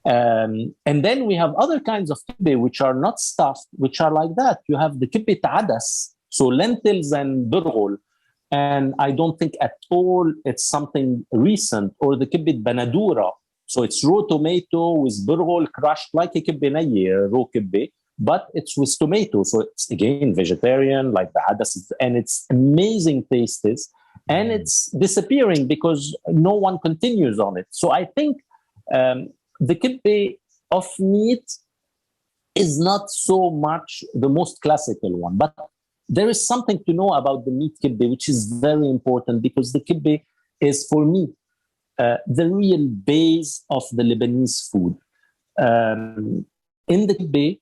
And then we have other kinds of kibbeh which are not stuffed, which are like that. You have the kibbeh ta'adas, so lentils and burghul. And I don't think at all it's something recent. Or the kibbeh banadura. So it's raw tomato with burghul crushed like a kibbeh nayi, raw kibbeh, but it's with tomato. So it's again vegetarian, like the hadas, and it's amazing tastes. And it's disappearing because no one continues on it. So I think the kibbeh of meat is not so much the most classical one, but there is something to know about the meat kibbeh, which is very important, because the kibbeh is, for me, the real base of the Lebanese food. In the kibbeh,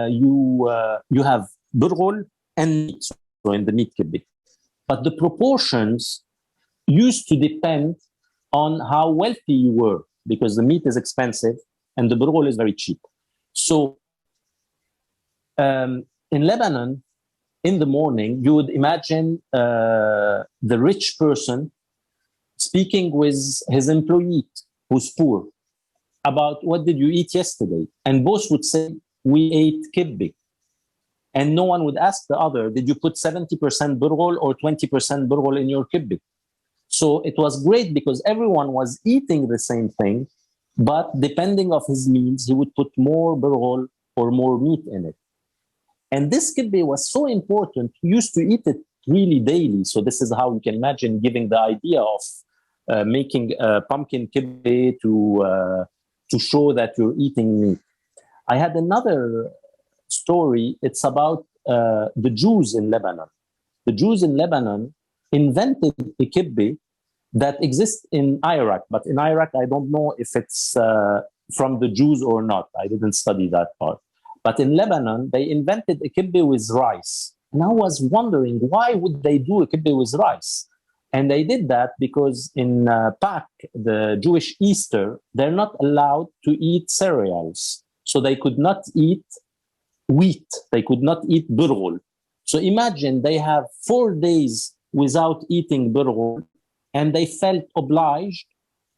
you have burghul and meat, so in the meat kibbeh. But the proportions used to depend on how wealthy you were, because the meat is expensive and the burghul is very cheap. So in Lebanon, in the morning, you would imagine the rich person speaking with his employee who's poor about what did you eat yesterday? And both would say, we ate kibbeh. And no one would ask the other, did you put 70% burghul or 20% burghul in your kibbeh? So it was great because everyone was eating the same thing, but depending on his means, he would put more burghul or more meat in it. And this kibbeh was so important, you used to eat it really daily. So this is how you can imagine giving the idea of making a pumpkin kibbeh to show that you're eating meat. I had another story. It's about the Jews in Lebanon. The Jews in Lebanon invented a kibbeh that exists in Iraq, but in Iraq, I don't know if it's from the Jews or not. I didn't study that part. But in Lebanon, they invented a kibbeh with rice. And I was wondering, why would they do a kibbeh with rice? And they did that because in Pâques, the Jewish Easter, they're not allowed to eat cereals. So they could not eat wheat. They could not eat burghul. So imagine they have 4 days without eating burghul, and they felt obliged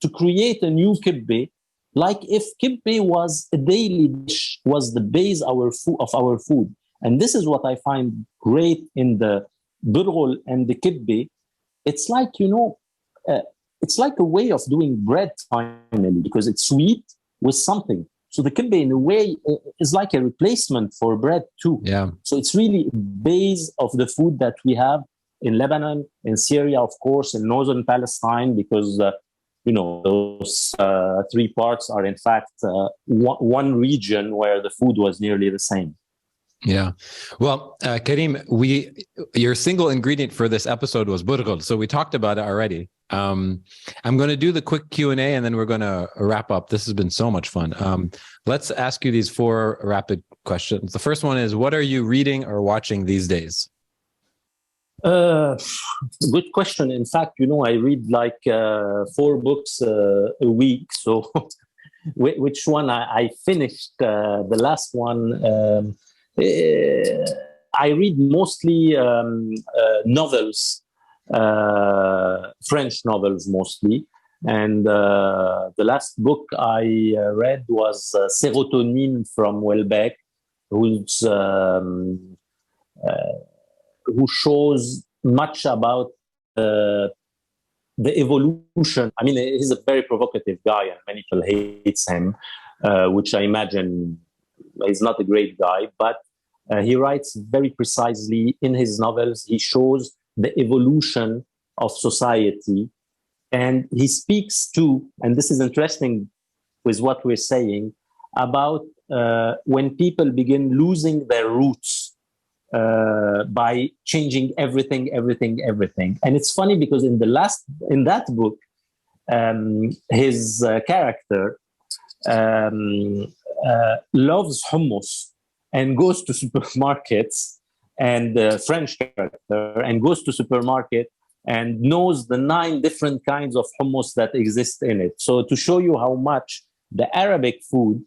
to create a new kibbeh, like if kibbeh was a daily dish, was the base of our food. And this is what I find great in the burghul and the kibbeh. It's like, it's like a way of doing bread finally, because it's sweet with something. So the kibbeh, in a way, is like a replacement for bread too. Yeah. So it's really a base of the food that we have in Lebanon, in Syria, of course, in northern Palestine, because those 3 parts are in fact one region where the food was nearly the same. Yeah. Well, Karim, your single ingredient for this episode was burghul. So we talked about it already. I'm going to do the quick Q&A and then we're going to wrap up. This has been so much fun. Let's ask you these 4 rapid questions. The first one is, what are you reading or watching these days? Uh, Good question. In fact, I read like 4 books a week. So, which one I finished? The last one. I read mostly novels, French novels mostly. And the last book I read was Serotonin from Welbeck, who's who shows much about the evolution. I mean, he's a very provocative guy, and many people hates him, which I imagine he's not a great guy. But he writes very precisely in his novels. He shows the evolution of society, and he speaks too. And this is interesting with what we're saying about when people begin losing their roots by changing everything. And it's funny because in that book, his character loves hummus and goes to supermarkets, and the French character, and goes to supermarket and knows the 9 different kinds of hummus that exist in it. So to show you how much the Arabic food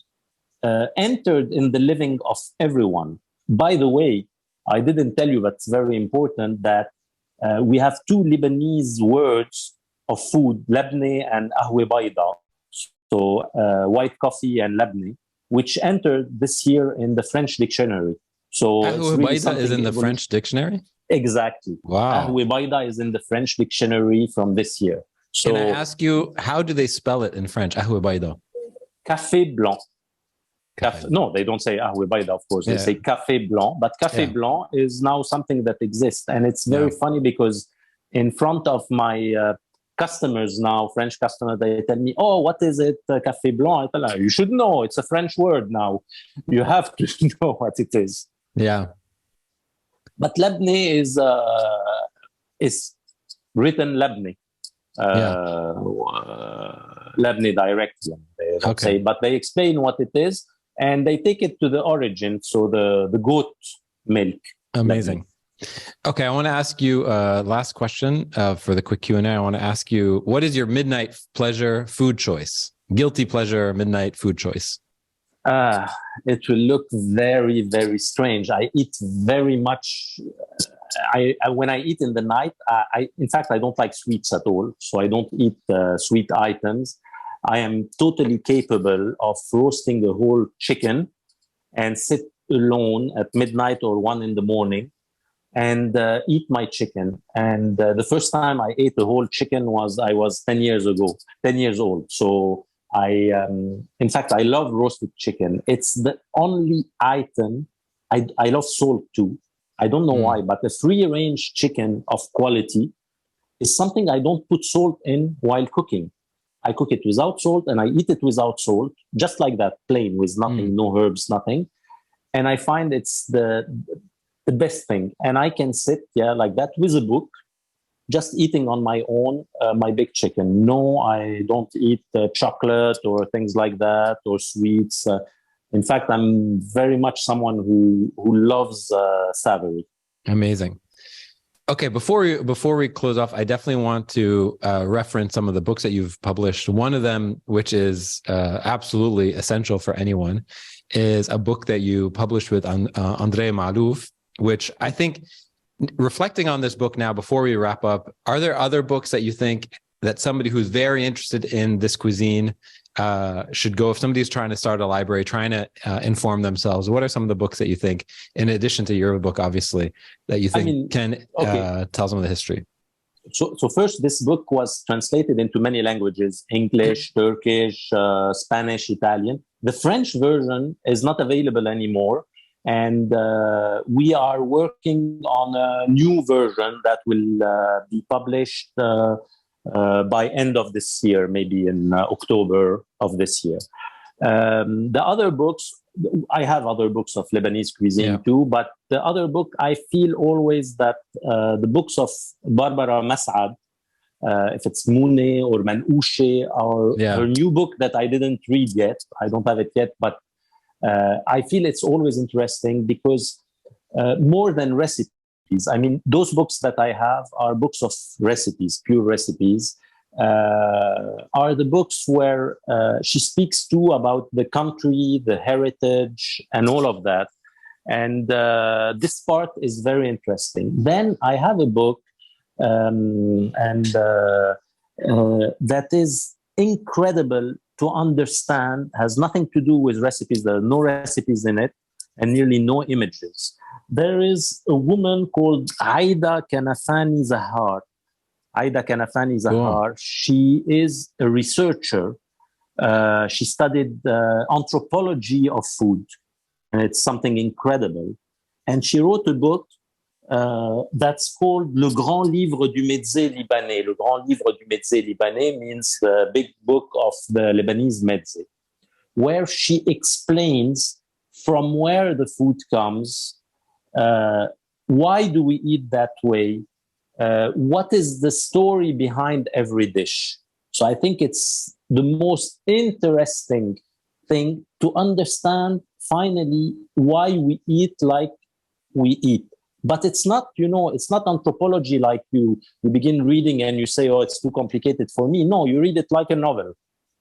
entered in the living of everyone. By the way, I didn't tell you, but it's very important that we have 2 Lebanese words of food, labne and ahwe bayda, so white coffee and labne, which entered this year in the French dictionary. So Ahwe bayda is in the French dictionary? Exactly. Wow. Ahwe bayda is in the French dictionary from this year. So, can I ask you, how do they spell it in French? Ahwe bayda. Café blanc. No, they don't say ahwe bayda, of course. They say café blanc, but café blanc is now something that exists. And it's very funny because in front of my customers now, French customers, they tell me, oh, what is it, café blanc? I tell them, you should know, it's a French word now. You have to know what it is. Yeah. But labne is written labne. Labne directly. They don't say, but they explain what it is. And they take it to the origin, so the goat milk. Amazing. Okay, I want to ask you last question for the quick Q&A. I want to ask you, what is your midnight pleasure food choice? Guilty pleasure midnight food choice? It will look very, very strange. I eat very much. When I eat in the night, in fact, I don't like sweets at all. So I don't eat sweet items. I am totally capable of roasting a whole chicken and sit alone at midnight or 1 a.m. and eat my chicken. And the first time I ate a whole chicken I was 10 years old. So in fact, I love roasted chicken. It's the only item. I love salt too. I don't know why, but a free-range chicken of quality is something I don't put salt in while cooking. I cook it without salt and I eat it without salt, just like that, plain, with nothing, no herbs, nothing. And I find it's the best thing. And I can sit, like that with a book, just eating on my own, my big chicken. No, I don't eat chocolate or things like that, or sweets. In fact, I'm very much someone who loves savory. Amazing. Okay, before we close off, I definitely want to reference some of the books that you've published. One of them, which is absolutely essential for anyone, is a book that you published with André Malouf, which I think, reflecting on this book now, before we wrap up, are there other books that you think that somebody who's very interested in this cuisine should go? If somebody's trying to start a library, trying to inform themselves, what are some of the books that you think, in addition to your book, obviously, that you think can tell some of the history? So first, this book was translated into many languages: English, Turkish, Spanish, Italian. The French version is not available anymore. And we are working on a new version that will be published by end of this year, maybe in October of this year. The other books, I have other books of Lebanese cuisine too, but the other book, I feel always that the books of Barbara Mas'ad, if it's Moune or Manouche, or her new book that I didn't read yet, I don't have it yet, but I feel it's always interesting because more than recipes, recipes. I mean, those books that I have are books of recipes, pure recipes. Are the books where she speaks too about the country, the heritage, and all of that. And this part is very interesting. Then I have a book that is incredible to understand, has nothing to do with recipes. There are no recipes in it and nearly no images. There is a woman called Aida Kanafani Zahar. Aida Kanafani Zahar. Cool. She is a researcher. She studied anthropology of food, and it's something incredible. And she wrote a book that's called Le Grand Livre du Mezzé Libanais. Le Grand Livre du Mezzé Libanais means the big book of the Lebanese mezzé, where she explains from where the food comes, why do we eat that way, what is the story behind every dish. So I think it's the most interesting thing to understand finally why we eat like we eat. But it's not, it's not anthropology like you begin reading and you say, oh, it's too complicated for me. No, you read it like a novel.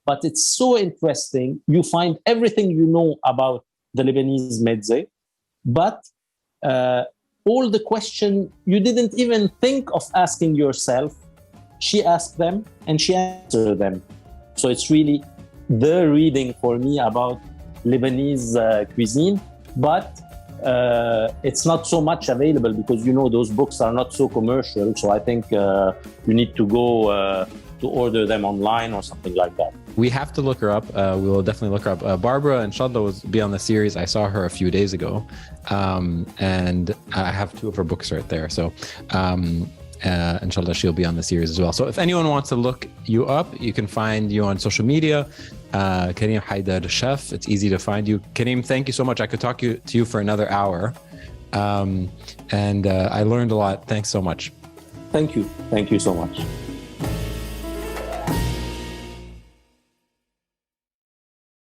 But it's so interesting. You find everything you know about the Lebanese mezzé, but all the questions you didn't even think of asking yourself, she asked them and she answered them. So it's really the reading for me about Lebanese cuisine, but it's not so much available because, those books are not so commercial. So I think you need to go to order them online or something like that. We have to look her up. We will definitely look her up. Barbara, inshallah, will be on the series. I saw her a few days ago. And I have 2 of her books right there. So inshallah, she'll be on the series as well. So if anyone wants to look you up, you can find you on social media. Karim Haidar Chef. It's easy to find you. Karim, thank you so much. I could talk to you for another hour. And I learned a lot. Thanks so much. Thank you. Thank you so much.